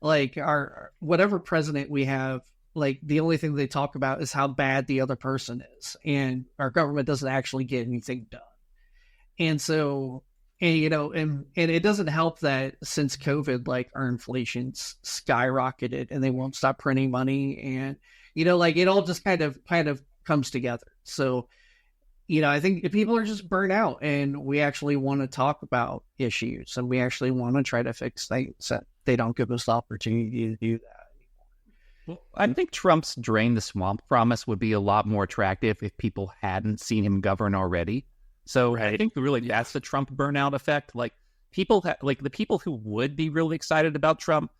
Like, our whatever president we have, like, the only thing they talk about is how bad the other person is, and our government doesn't actually get anything done. And so, and you know, and it doesn't help that since COVID, like, our inflation's skyrocketed and they won't stop printing money, and you know, like, it all just kind of comes together. So, you know, I think people are just burnt out, and we actually want to talk about issues, and we actually want to try to fix things that they don't give us the opportunity to do that. Well, I think Trump's drain the swamp promise would be a lot more attractive if people hadn't seen him govern already. So right. I think really that's the Trump burnout effect. Like, people, like the people who would be really excited about Trump,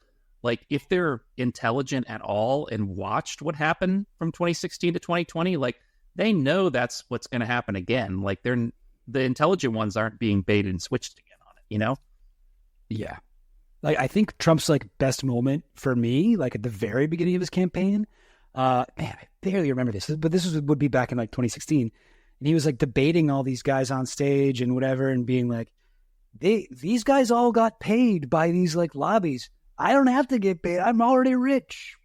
like, if they're intelligent at all and watched what happened from 2016 to 2020, like, they know that's what's going to happen again. Like, the intelligent ones aren't being baited and switched again on it, you know? Yeah. Like, I think Trump's like best moment for me, like at the very beginning of his campaign, man, I barely remember this, but this would be back in like 2016. And he was like debating all these guys on stage and whatever, and being like, these guys all got paid by these like lobbies. I don't have to get paid. I'm already rich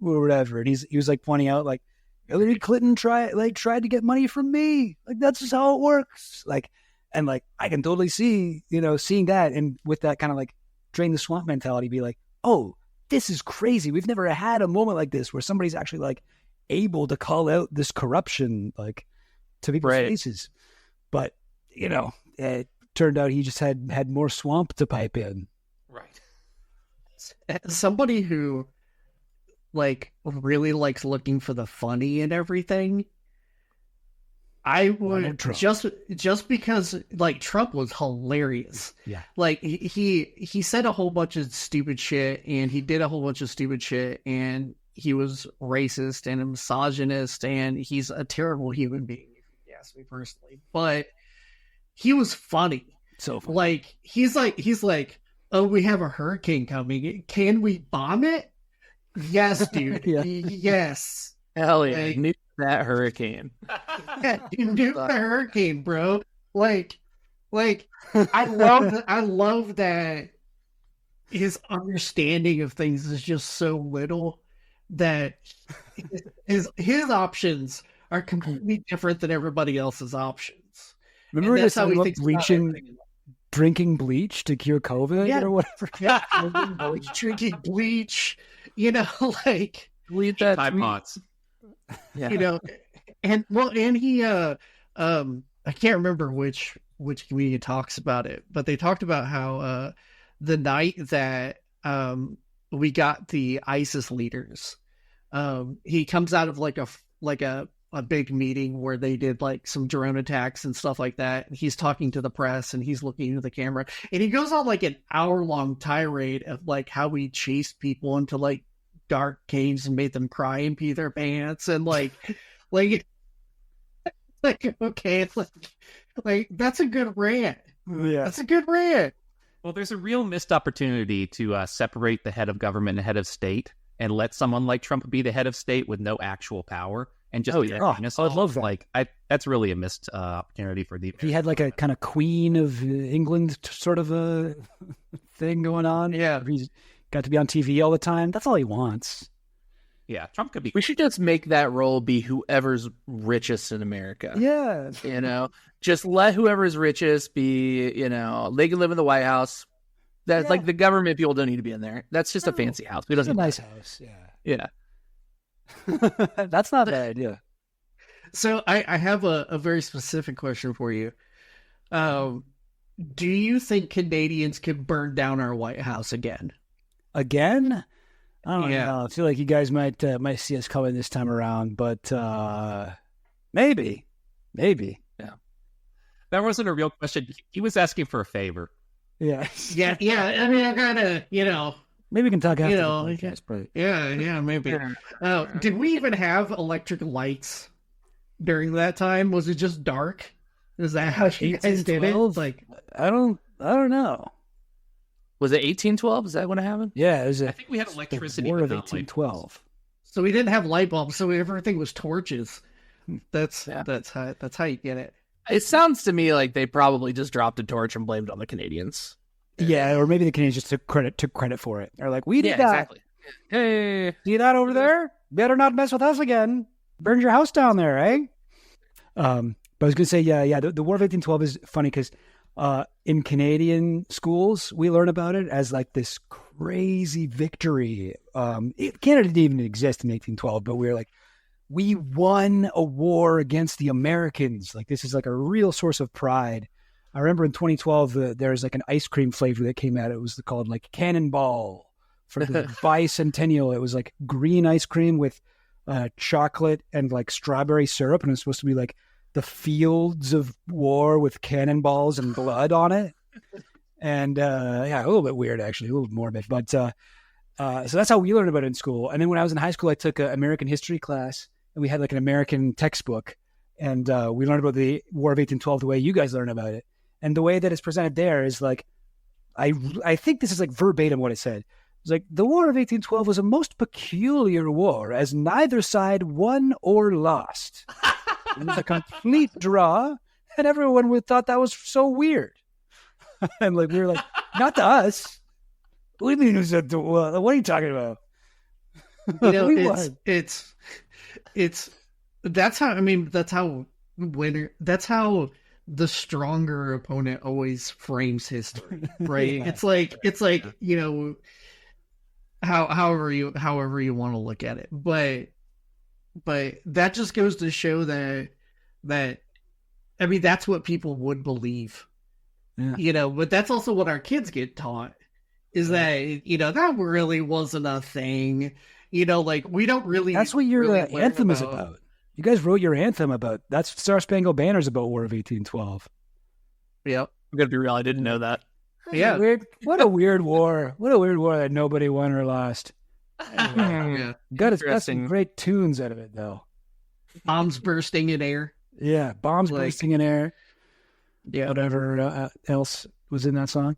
or whatever. And he was like pointing out, like, Hillary Clinton tried to get money from me. Like, that's just how it works. Like, And like, I can totally see, seeing that, and with that kind of like drain the swamp mentality, be like, oh, this is crazy. We've never had a moment like this where somebody's actually like able to call out this corruption, like, to people's faces. But, it turned out he just had more swamp to pipe in. Right. As somebody who like really likes looking for the funny in everything, I would just because like Trump was hilarious. Yeah. Like he said a whole bunch of stupid shit and he did a whole bunch of stupid shit and he was racist and a misogynist and he's a terrible human being, if you ask me personally. But he was funny. So funny. Like he's like, oh, we have a hurricane coming. Can we bomb it? Yes, dude. Yeah. Yes. Hell yeah. Like, Nuke that hurricane. Yeah, nuke the hurricane, bro. Like I love that his understanding of things is just so little that his options are completely different than everybody else's options. Remember that's how he we thinks drinking bleach to cure COVID or whatever? Yeah, drinking bleach, like Bleach that Tide Pods. Yeah. and he I can't remember which comedian talks about it, but they talked about how the night that we got the ISIS leaders, he comes out of like a big meeting where they did like some drone attacks and stuff like that, and he's talking to the press and he's looking into the camera and he goes on like an hour-long tirade of like how we chased people into like dark caves and made them cry and pee their pants and like okay, like that's a good rant. Yeah, that's a good rant. Well, there's a real missed opportunity to separate the head of government and the head of state and let someone like Trump be the head of state with no actual power and just be I'd love that. Like that's really a missed opportunity for the. If he had like a kind of Queen of England sort of a thing going on. Yeah, he's got to be on TV all the time. That's all he wants. Yeah, Trump could be. We should just make that role be whoever's richest in America. Yeah. Just let whoever's richest be, they can live in the White House. That's like the government people don't need to be in there. That's just a fancy house. It's a nice house. Yeah. That's not a bad idea. So I have a very specific question for you. Do you think Canadians could burn down our White House again? Again? I don't know. I feel like you guys might see us coming this time around, but maybe. Yeah. That wasn't a real question. He was asking for a favor. Yeah. Yeah. I mean, I gotta, maybe we can talk after the podcast, podcast, but... Yeah, maybe. Did we even have electric lights during that time? Was it just dark? Is that how you guys did it? Like, I don't know. Was it 1812? Is that when it happened? Yeah, it was. I think we had electricity. War of but not light 1812. so we didn't have light bulbs, so everything was torches. That's how you get it. It sounds to me like they probably just dropped a torch and blamed it on the Canadians. Yeah, or maybe the Canadians just took credit for it. They're like, we did that. Exactly. Hey, see that over there? Better not mess with us again. Burn your house down there, eh? But I was gonna say, the War of 1812 is funny because in Canadian schools we learn about it as like this crazy victory. Canada didn't even exist in 1812, but we were like, we won a war against the Americans. Like, this is like a real source of pride. I remember in 2012, there was like an ice cream flavor that came out. It was called like Cannonball for the bicentennial. It was like green ice cream with chocolate and like strawberry syrup. And it was supposed to be like the fields of war with cannonballs and blood on it. And a little bit weird, actually, a little morbid. But so that's how we learned about it in school. And then when I was in high school, I took an American history class. And we had like an American textbook, and we learned about the War of 1812 the way you guys learn about it. And the way that it's presented there is like, I think this is like verbatim what it said. It's like, the War of 1812 was a most peculiar war, as neither side won or lost. It was a complete draw, and everyone thought that was so weird. And like, we were like, not to us. What do you mean it was what are you talking about? That's how the stronger opponent always frames history, right? It's like however you want to look at it, but that just goes to show that I mean, that's what people would believe, but that's also what our kids get taught, is that that really wasn't a thing, like we don't really. That's what your anthem is about. You guys wrote your anthem about. That's Star Spangled Banner's about War of 1812. Yep. I'm gonna be real. I didn't know that. Yeah. What a weird war. What a weird war that nobody won or lost. Yeah. Got some great tunes out of it, though. Bombs bursting in air. Yeah, bombs bursting in air. Yeah. Whatever else was in that song.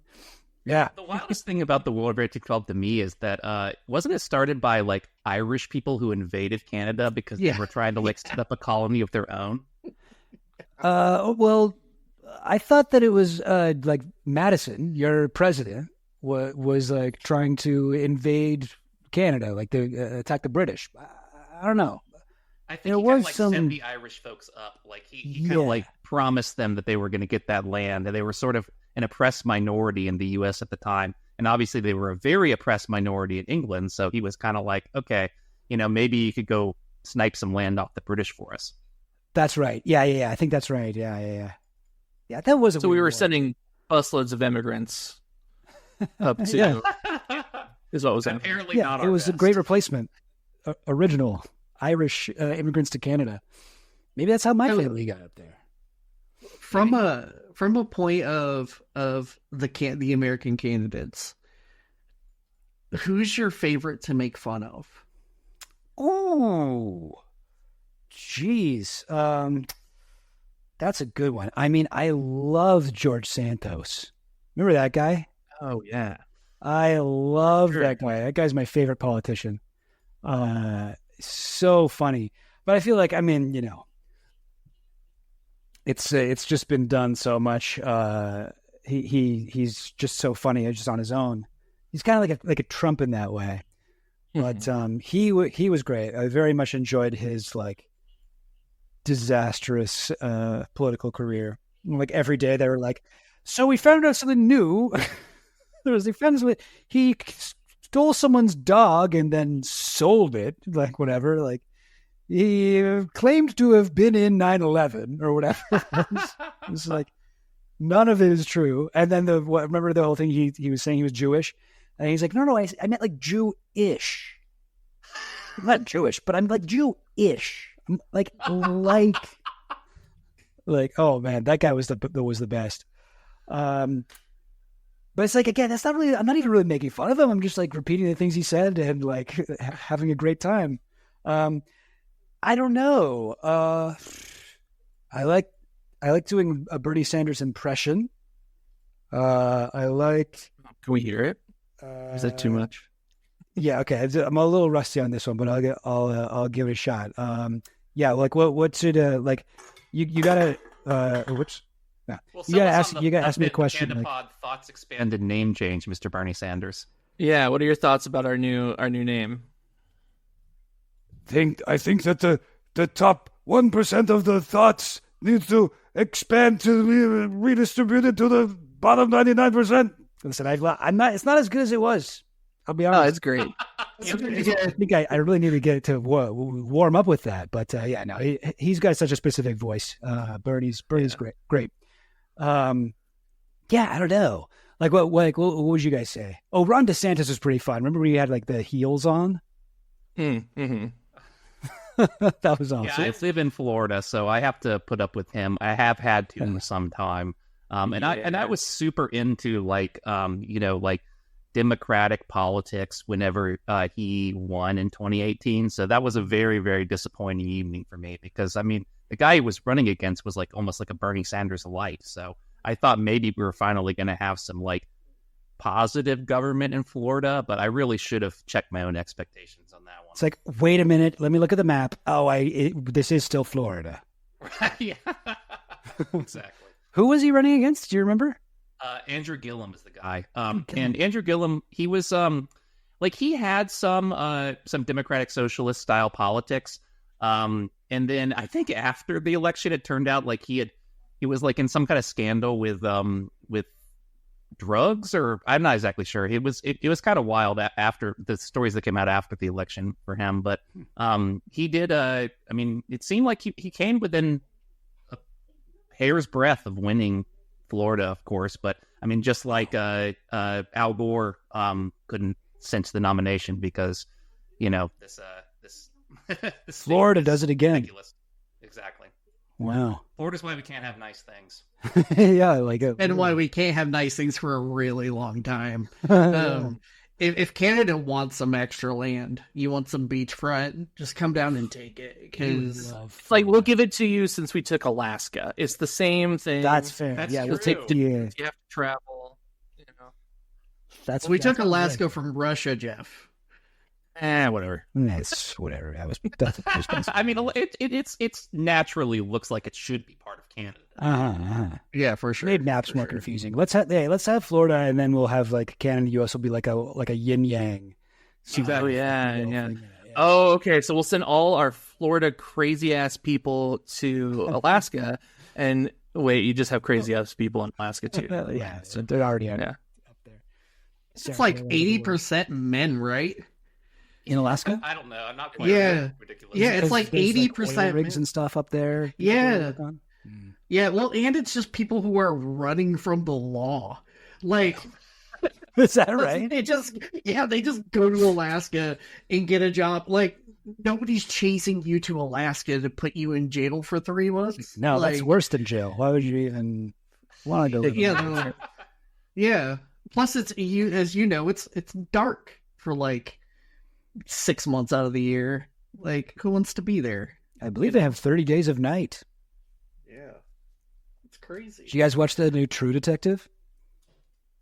Yeah. The wildest thing about the War of 1812 to me is that wasn't it started by like Irish people who invaded Canada because they were trying to like set up a colony of their own? Well, I thought that it was like Madison, your president, was like trying to invade Canada, like to attack the British. I don't know. I think he kind of like sent the Irish folks up. Like he kind of like promised them that they were going to get that land, and they were sort of an oppressed minority in the U.S. at the time. And obviously they were a very oppressed minority in England. So he was kind of like, okay, maybe you could go snipe some land off the British for us. That's right. Yeah. I think that's right. Yeah. Yeah, that was so we were sending busloads of immigrants up to is what was apparently not. It was best. A great replacement. Original Irish immigrants to Canada. Maybe that's how my family got up there. From a point of the American candidates, who's your favorite to make fun of? Oh, geez. That's a good one. I mean, I loved George Santos. Remember that guy? Oh, yeah. I love that guy. That guy's my favorite politician. So funny. But I feel like, I mean, it's just been done so much. He's just so funny just on his own. He's kind of like a Trump in that way. But he was great. I very much enjoyed his like disastrous political career. Like every day they were like, so we found out something new. He stole someone's dog and then sold it, like whatever. Like he claimed to have been in 9/11 or whatever. It's like none of it is true. And then remember the whole thing he was saying he was Jewish, and he's like, no, I meant like Jewish. I'm not Jewish, but I'm like Jewish. I'm like, oh man, that guy was the best. But it's like, again, that's not really, I'm not even really making fun of him. I'm just like repeating the things he said and like having a great time. I don't know. I like doing a Bernie Sanders impression. Can we hear it? Is that too much? Yeah. Okay. I'm a little rusty on this one, but I'll give it a shot. Yeah. Like what should like you gotta which. Yeah. Well, you gotta ask me a question. Like, thoughts expanded name change, Mr. Bernie Sanders. Yeah, what are your thoughts about our new name? I think that the top 1% of the thoughts needs to expand to be redistributed to the bottom 99%. Listen, I'm not. It's not as good as it was. I'll be honest. Oh, it's great. I think I really need to get to warm up with that. But yeah, no, he's got such a specific voice. Bernie's great. Yeah, I don't know. Like what would you guys say? Oh, Ron DeSantis was pretty fun. Remember when he had like the heels on? Mm-hmm. That was awesome. Yeah, I live in Florida, so I have to put up with him. I have had to for some time. And I was super into like like Democratic politics whenever he won in 2018. So that was a very, very disappointing evening for me because I mean the guy he was running against was like almost like a Bernie Sanders light. So I thought maybe we were finally going to have some like positive government in Florida, but I really should have checked my own expectations on that one. It's like, wait a minute, let me look at the map. Oh, this is still Florida. Yeah, exactly. Who was he running against? Do you remember? Andrew Gillum is the guy. And Andrew Gillum, he was like he had some Democratic Socialist style politics. And then I think after the election, it turned out like he had was like in some kind of scandal with drugs, or I'm not exactly sure. It was kind of wild after the stories that came out after the election for him. But he did. I mean, it seemed like he came within a hair's breadth of winning Florida, of course. But I mean, just like Al Gore couldn't cinch the nomination because this Florida does it again. Ridiculous. Exactly. Wow. Florida's why we can't have nice things. Yeah, and why we can't have nice things for a really long time. Yeah. If Canada wants some extra land, you want some beachfront, just come down and take it. Because It's like, we'll give it to you since we took Alaska. It's the same thing. That's fair. That's yeah, true. we'll take the. You have to travel. we took Alaska from Russia, Jeff. Whatever. It's whatever. I mean, it's naturally looks like it should be part of Canada. Yeah, for sure. Made maps more confusing. Let's have Florida, and then we'll have like Canada, US will be like a yin yang. Oh yeah. Oh, okay. So we'll send all our Florida crazy ass people to Alaska, and wait, you just have crazy ass people in Alaska too. Yeah, so they're already up there. It's like 80% men, right? In Alaska? I don't know. I'm not quite ridiculous. Yeah, it's like 80% rigs and stuff up there. Yeah. Yeah, well, and it's just people who are running from the law. Like, is that right? They just go to Alaska and get a job. Like, nobody's chasing you to Alaska to put you in jail for 3 months. No, that's worse than jail. Why would you even want to go? Yeah. Plus, it's it's dark for like 6 months out of the year. Like, who wants to be there? I believe they have 30 days of night. Yeah. It's crazy. Did you guys watch the new True Detective?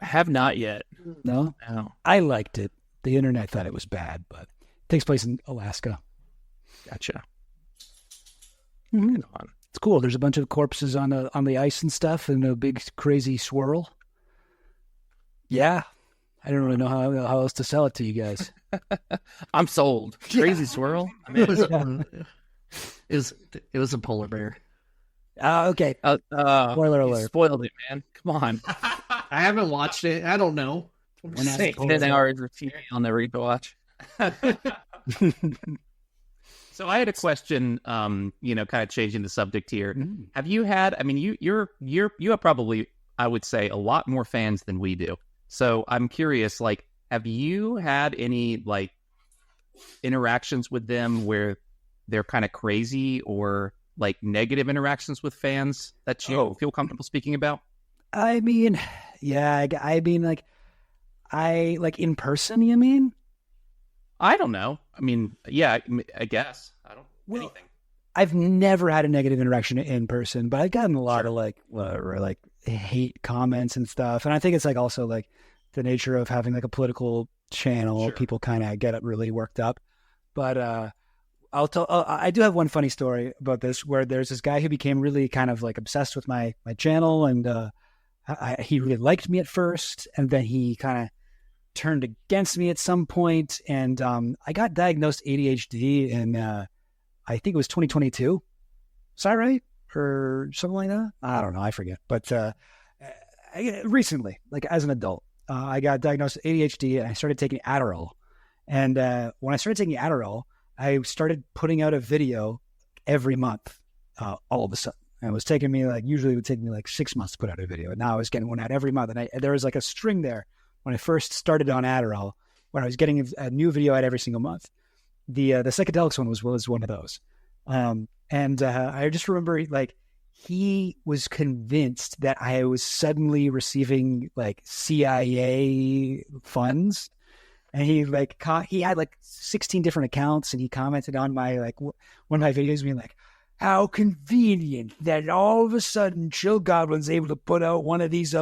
I have not yet. No? I liked it. The internet thought it was bad, but it takes place in Alaska. Gotcha. Mm-hmm. It's cool. There's a bunch of corpses on the ice and stuff, and a big crazy swirl. Yeah. I don't really know how else to sell it to you guys. I'm sold. Crazy swirl. It was a polar bear. Okay. Spoiler alert. Spoiled it, man. Come on. I haven't watched it. I don't know. 10 hours of TV I'll never get to watch. So I had a question, kind of changing the subject here. Have you had, I mean, you have probably, I would say, a lot more fans than we do. So I'm curious, like, have you had any, like, interactions with them where they're kind of crazy, or, like, negative interactions with fans that you feel comfortable speaking about? I mean, yeah, I mean, like in person, you mean? I don't know. I mean, yeah, I guess. I don't anything. I've never had a negative interaction in person, but I've gotten a lot of like hate comments and stuff. And I think it's like also like the nature of having like a political channel. Sure. People kind of get really worked up. But I do have one funny story about this, where there's this guy who became really kind of like obsessed with my channel, and he really liked me at first, and then he kind of turned against me at some point, and I got diagnosed ADHD in I think it was 2022. Is that right? Or something like that? I don't know. I forget. But recently, like as an adult, I got diagnosed with ADHD, and I started taking Adderall. And when I started taking Adderall, I started putting out a video every month all of a sudden. And it was taking me usually it would take me like 6 months to put out a video. And now I was getting one out every month. And there was like a string there when I first started on Adderall, when I was getting a new video out every single month. The psychedelics one was one of those. And I just remember like he was convinced that I was suddenly receiving like CIA funds. And he had like 16 different accounts, and he commented on my one of my videos being like, how convenient that all of a sudden Chill Goblin's able to put out one of these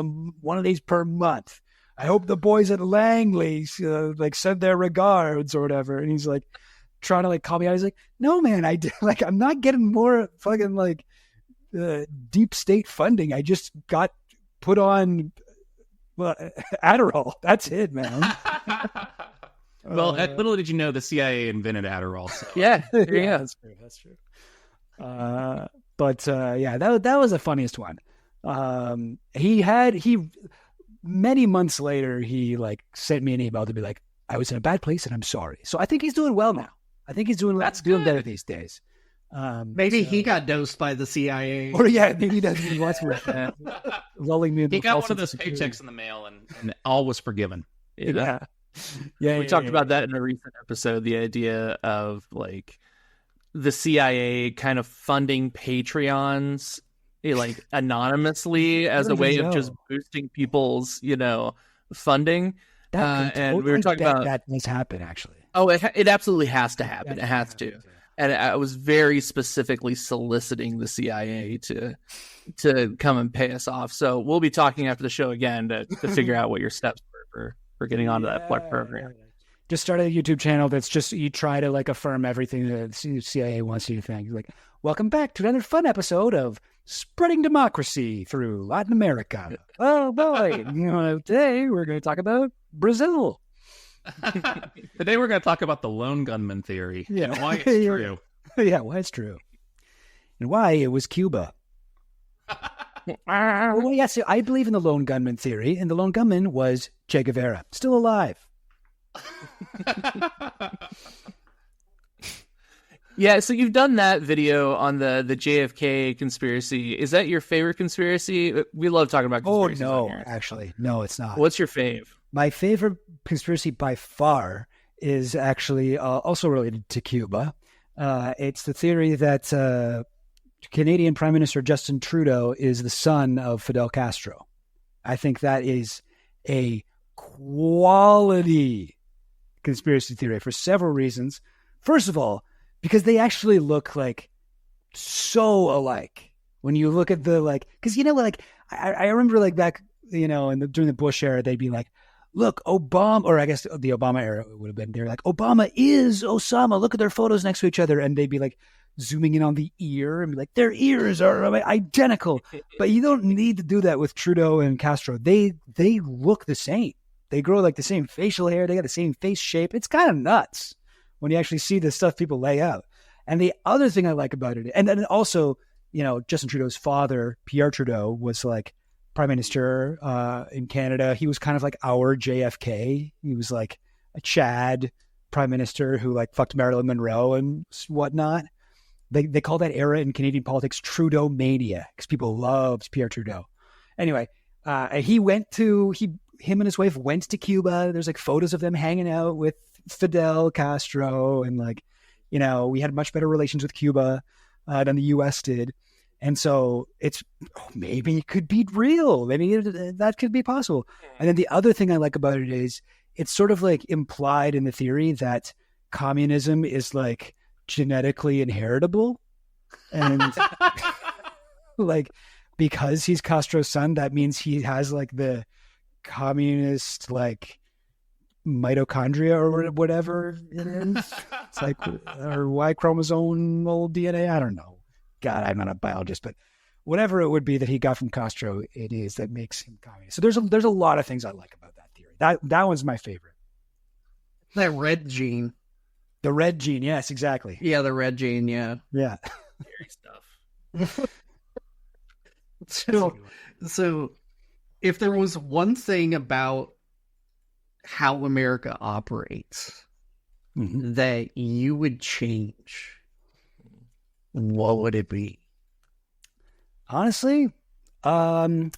per month. I hope the boys at Langley send their regards or whatever. And he's like trying to like call me out. He's like, no man, I'm not getting more fucking deep state funding. I just got put on Adderall. That's it, man. Well, little did you know the CIA invented Adderall. So. Yeah, That's true. Yeah, that was the funniest one. He many months later, he like sent me an email to be like, I was in a bad place and I'm sorry. So I think he's doing well now. I think he's doing better these days. Maybe he got dosed by the CIA. Or yeah, maybe that's what he wants with lulling me into He got one of those security. paychecks in the mail, and all was forgiven. You know? Yeah. We talked about that in a recent episode, the idea of like the CIA kind of funding Patreons like anonymously as a way of just boosting people's, funding. And we were talking about that does happen actually. Oh, it absolutely has to happen. It has to. And I was very specifically soliciting the CIA to come and pay us off. So we'll be talking after the show again to figure out what your steps were for getting onto that program. Just started a YouTube channel that's just you try to like affirm everything that the CIA wants you to think. Like, welcome back to another fun episode of Spreading Democracy Through Latin America. Oh boy, today we're going to talk about Brazil. Today we're going to talk about the lone gunman theory. Yeah, and why it's true. Yeah, why it's true, and why it was Cuba. Well, yes, I believe in the lone gunman theory, and the lone gunman was Che Guevara, still alive. Yeah, so you've done that video on the JFK conspiracy. Is that your favorite conspiracy? We love talking about conspiracies. Oh, no, actually. No, it's not. What's your fave? My favorite conspiracy by far is actually also related to Cuba. It's the theory that Canadian Prime Minister Justin Trudeau is the son of Fidel Castro. I think that is a quality conspiracy theory for several reasons. First of all, because they actually look like so alike when you look at the because I remember back during the Bush era they'd be like, look, Obama, or I guess the Obama era would have been, they're like, Obama is Osama, look at their photos next to each other, and they'd be like zooming in on the ear and be like, their ears are identical. But you don't need to do that with Trudeau and Castro. They look the same. They grow like the same facial hair. They got the same face shape. It's kind of nuts when you actually see the stuff people lay out. And the other thing I like about it, and then also, Justin Trudeau's father, Pierre Trudeau, was like prime minister in Canada. He was kind of like our JFK. He was like a Chad prime minister who like fucked Marilyn Monroe and whatnot. They call that era in Canadian politics Trudeau mania because people loved Pierre Trudeau. Anyway, him and his wife went to Cuba. There's like photos of them hanging out with Fidel Castro, and we had much better relations with Cuba than the U.S. did. And so maybe it could be real. Maybe that could be possible. And then the other thing I like about it is it's sort of like implied in the theory that communism is like genetically inheritable. And because he's Castro's son, that means he has like the communist mitochondria or whatever it is. It's like or Y chromosomal DNA. I don't know. God, I'm not a biologist, but whatever it would be that he got from Castro, it is that makes him communist. So there's a lot of things I like about that theory. That one's my favorite. That red gene. The red gene, yes, exactly. Yeah, the red gene, yeah. Yeah. Scary stuff. So if there was one thing about how America operates that you would change, what would it be? Honestly, I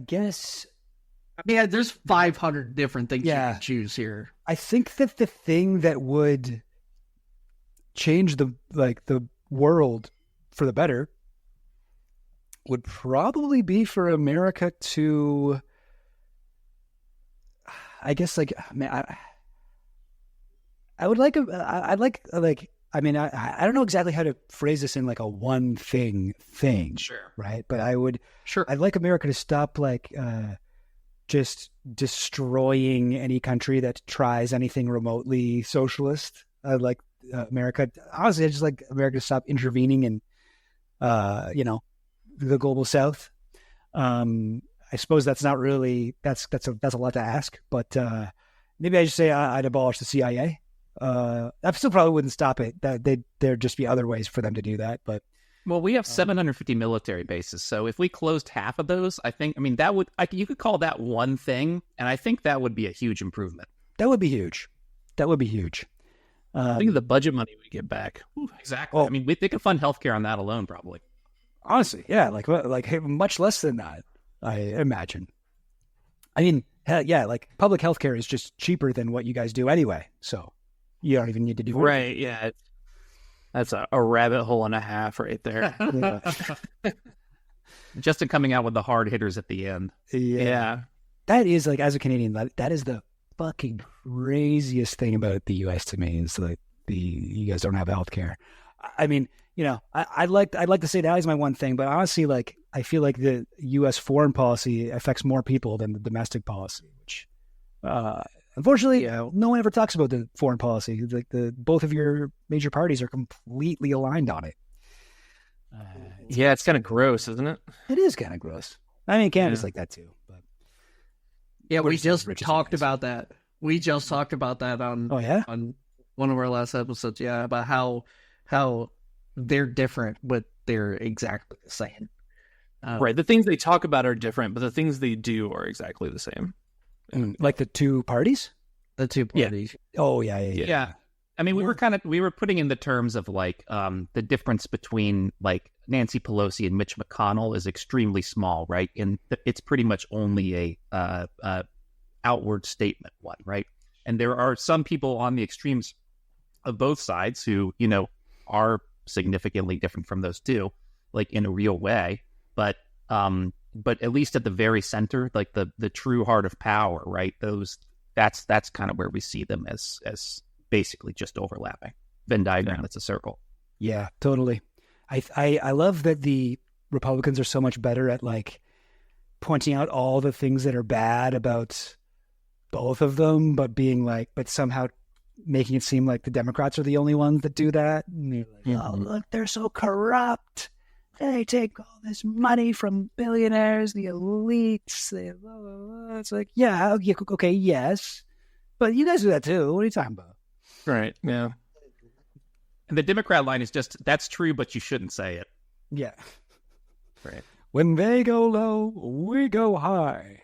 guess. Yeah, there's 500 different things you Yeah. can choose here. I think that the thing that would change the world for the better would probably be for America to, I guess, I would like I don't know exactly how to phrase this in like a one thing, Sure. right? But I'd like America to stop just destroying any country that tries anything remotely socialist. I'd like America, honestly, I just like America to stop intervening in, the global South. I suppose that's not really, that's a lot to ask, but maybe I just say I'd abolish the CIA. I still probably wouldn't stop it. There'd just be other ways for them to do that. But Well, we have 750 military bases, so if we closed half of those, that would you could call that one thing, and I think that would be a huge improvement. that would be huge. That would be huge. Think of the budget money we get back. Exactly. Oh. They could fund healthcare on that alone, probably. Honestly, yeah, like much less than that, I imagine. I mean, yeah, like public healthcare is just cheaper than what you guys do anyway, so you don't even need to do it. Right, yeah. That's a rabbit hole and a half right there. Yeah. Justin coming out with the hard hitters at the end. Yeah. That is like, as a Canadian, that is the fucking craziest thing about the U.S. to me is like you guys don't have healthcare. I mean, you know, I'd like to say that is my one thing, but honestly, like I feel like the U.S. foreign policy affects more people than the domestic policy, which unfortunately, no one ever talks about the foreign policy. Like both of your major parties are completely aligned on it. Yeah, it's kind of gross, isn't it? It is kind of gross. I mean, Canada's like that too. But Yeah, we just rich as talked you guys. about that. We just talked about that on on one of our last episodes. Yeah, about how they're different, but they're exactly the same. Right. The things they talk about are different, but the things they do are exactly the same. Like the two parties. The two parties. Oh yeah. Yeah. I mean, we were putting in the terms of like the difference between like Nancy Pelosi and Mitch McConnell is extremely small, right? And it's pretty much only a outward statement one, right? And there are some people on the extremes of both sides who, you know, are significantly different from those two, like in a real way. But at least at the very center, like the true heart of power, right? That's kind of where we see them as basically just overlapping. Venn diagram, that's a circle. Yeah, totally. I love that the Republicans are so much better at like pointing out all the things that are bad about both of them, but somehow making it seem like the Democrats are the only ones that do that. And they're like, oh, look, they're so corrupt. They take all this money from billionaires, the elites. They blah, blah, blah. It's like, yeah, okay, yes. But you guys do that too. What are you talking about? Right. Yeah. And the Democrat line is just, that's true, but you shouldn't say it. Yeah. Right. When they go low, we go high.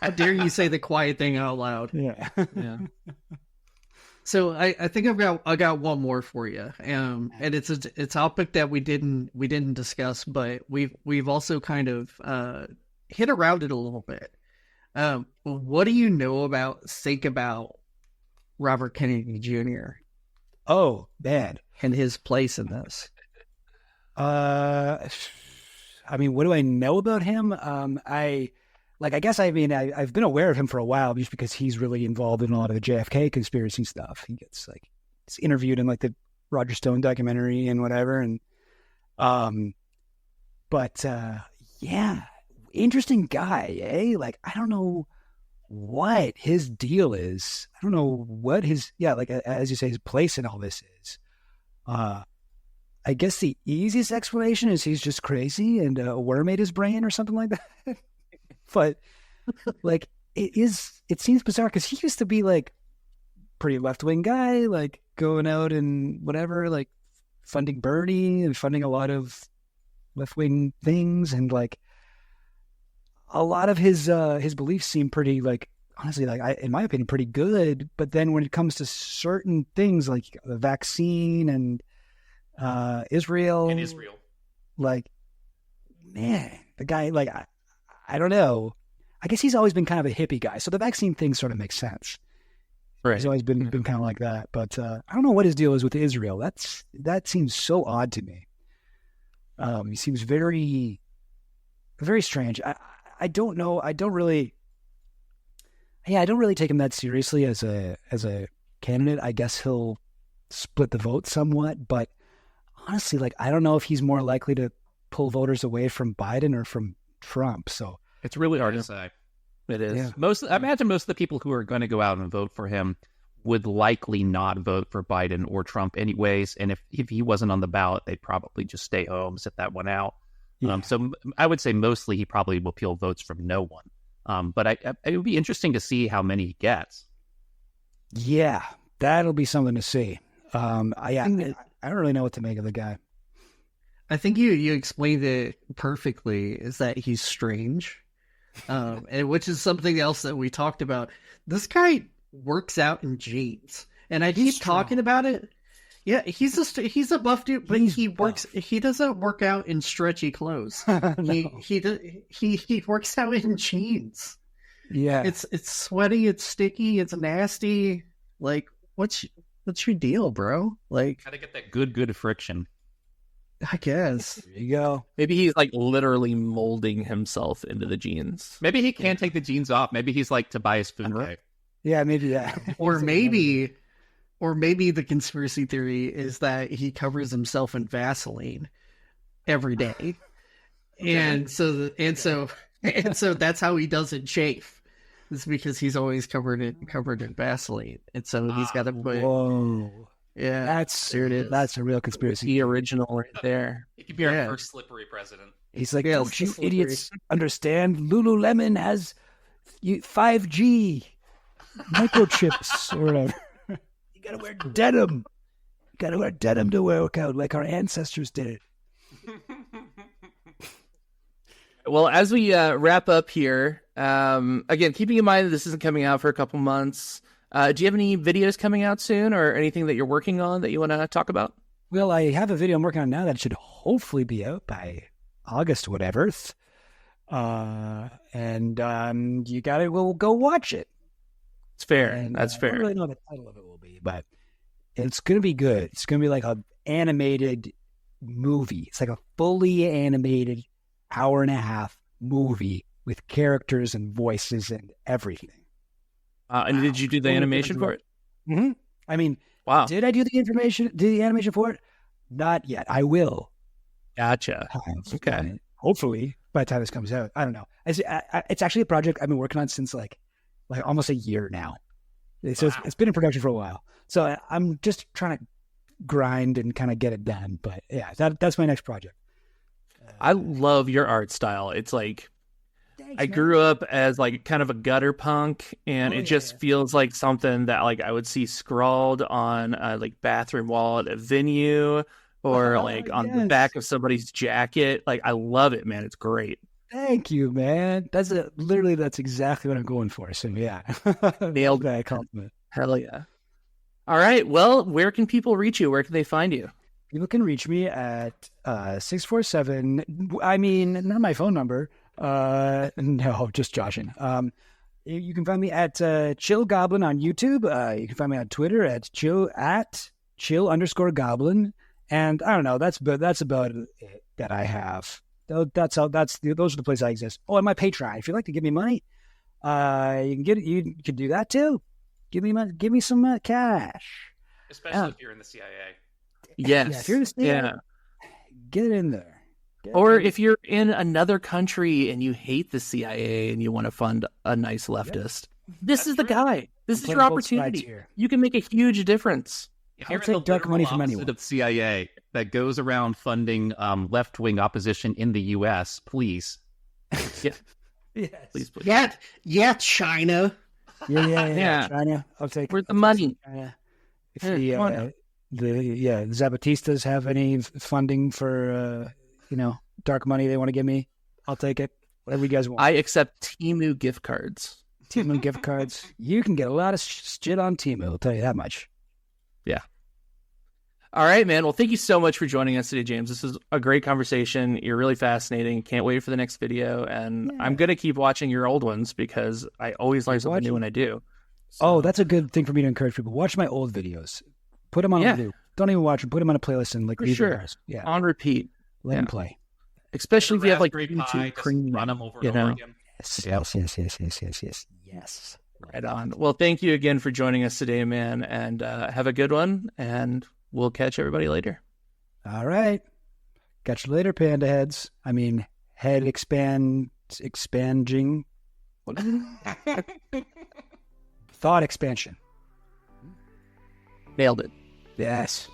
How dare you say the quiet thing out loud? Yeah. Yeah. So I think I got one more for you, and it's a topic that we didn't discuss, but we've also kind of hit around it a little bit. What do you know about Robert Kennedy Jr. Oh, man. and his place in this? I mean, what do I know about him? I've been aware of him for a while just because he's really involved in a lot of the JFK conspiracy stuff. He gets he's interviewed in like the Roger Stone documentary and whatever. And, yeah, interesting guy, eh? Like, I don't know what his deal is. I don't know what his, as you say, his place in all this is. I guess the easiest explanation is he's just crazy and a worm ate his brain or something like that. But like it seems bizarre because he used to be like pretty left-wing guy, like going out and whatever, like funding Bernie and funding a lot of left-wing things, and like a lot of his beliefs seem pretty, like, honestly, like in my opinion, pretty good. But then when it comes to certain things like the vaccine and Israel, like, man, the guy, like, I don't know. I guess he's always been kind of a hippie guy, so the vaccine thing sort of makes sense. Right. He's always been kind of like that. But I don't know what his deal is with Israel. That seems so odd to me. He seems very, very strange. I don't know. I don't really take him that seriously as a candidate. I guess he'll split the vote somewhat, but honestly, like, I don't know if he's more likely to pull voters away from Biden or from Trump. So It's really hard to say. It is. Yeah. I imagine most of the people who are going to go out and vote for him would likely not vote for Biden or Trump anyways. And if he wasn't on the ballot, they'd probably just stay home, sit that one out. Yeah. So I would say mostly he probably will peel votes from no one. But it would be interesting to see how many he gets. yeah, that'll be something to see. I don't really know what to make of the guy. I think you explained it perfectly, is that he's strange. And which is something else that we talked about. This guy works out in jeans, and I keep talking about it. Yeah, he's a buff dude, but he doesn't work out in stretchy clothes. No. He works out in jeans. Yeah, it's sweaty, it's sticky, it's nasty. Like, what's your deal, bro? Like, gotta get that good friction. I guess. There you go. Maybe he's like literally molding himself into the jeans. Maybe he can't take the jeans off. Maybe he's like Tobias Funke. Yeah, maybe that. Or maybe the conspiracy theory is that he covers himself in Vaseline every day. And so that's how he doesn't chafe. It's because he's always covered in Vaseline. And so he's got to put Yeah, that's a real conspiracy. The original right there. He could be our first slippery president. He's like, don't you idiots understand? Lululemon has 5G microchips or whatever. You gotta wear denim. You gotta wear denim to work out like our ancestors did. Well, as we wrap up here, again, keeping in mind that this isn't coming out for a couple months, do you have any videos coming out soon or anything that you're working on that you want to talk about? Well, I have a video I'm working on now that should hopefully be out by August, whatever. And you we'll go watch it. It's fair. And, That's fair. I don't really know what the title of it will be, but it's going to be good. It's going to be like an animated movie. It's like a fully animated 1.5-hour movie with characters and voices and everything. And did you do the animation for it? Mm-hmm. I mean, wow. Did I do the animation for it? Not yet. I will. Gotcha. Okay. Hopefully, by the time this comes out. I don't know. It's actually a project I've been working on since like almost a year now. So it's been in production for a while. So I'm just trying to grind and kind of get it done. But yeah, that's my next project. I love your art style. It's like, I grew up as like kind of a gutter punk, and it just feels like something that like I would see scrawled on like bathroom wall at a venue or on the back of somebody's jacket. Like, I love it, man. It's great. Thank you, man. That's exactly what I'm going for. So yeah, nailed that compliment. Hell yeah. All right. Well, where can people reach you? Where can they find you? People can reach me at 647. I mean, not my phone number. No, just joshing. You can find me at Chill Goblin on YouTube. You can find me on Twitter at Chill_Goblin. And I don't know. That's about it that I have. Those are the places I exist. Oh, and my Patreon. If you'd like to give me money, you can do that too. Give me some cash. Especially if you're in the CIA. Yes. Yeah, if you're in the CIA, get it in there. Or if you're in another country and you hate the CIA and you want to fund a nice leftist, this is the guy. This is your opportunity. You can make a huge difference. I'll take dark money from anyone. Of the CIA that goes around funding left-wing opposition in the U.S., please. Yeah. Yes. Please. Yeah, China. Yeah. China. I'll take. Where's the money? If the Zapatistas have any funding for dark money they want to give me, I'll take it. Whatever you guys want. I accept Temu gift cards. Temu gift cards. You can get a lot of shit on Temu, I'll tell you that much. Yeah. All right, man. Well, thank you so much for joining us today, James. This is a great conversation. You're really fascinating. Can't wait for the next video. And I'm going to keep watching your old ones because I always learn something new when I do. So. Oh, that's a good thing for me to encourage people. Watch my old videos. Put them on a loop. Don't even watch them. Put them on a playlist and for sure. Yeah. On repeat. Let them play. Especially if you have like YouTube Premium, run them over and over again. Yes. Right on. Well, thank you again for joining us today, man, and have a good one, and we'll catch everybody later. All right. Catch you later, panda heads. I mean, head expanding. Thought expansion. Nailed it. Yes.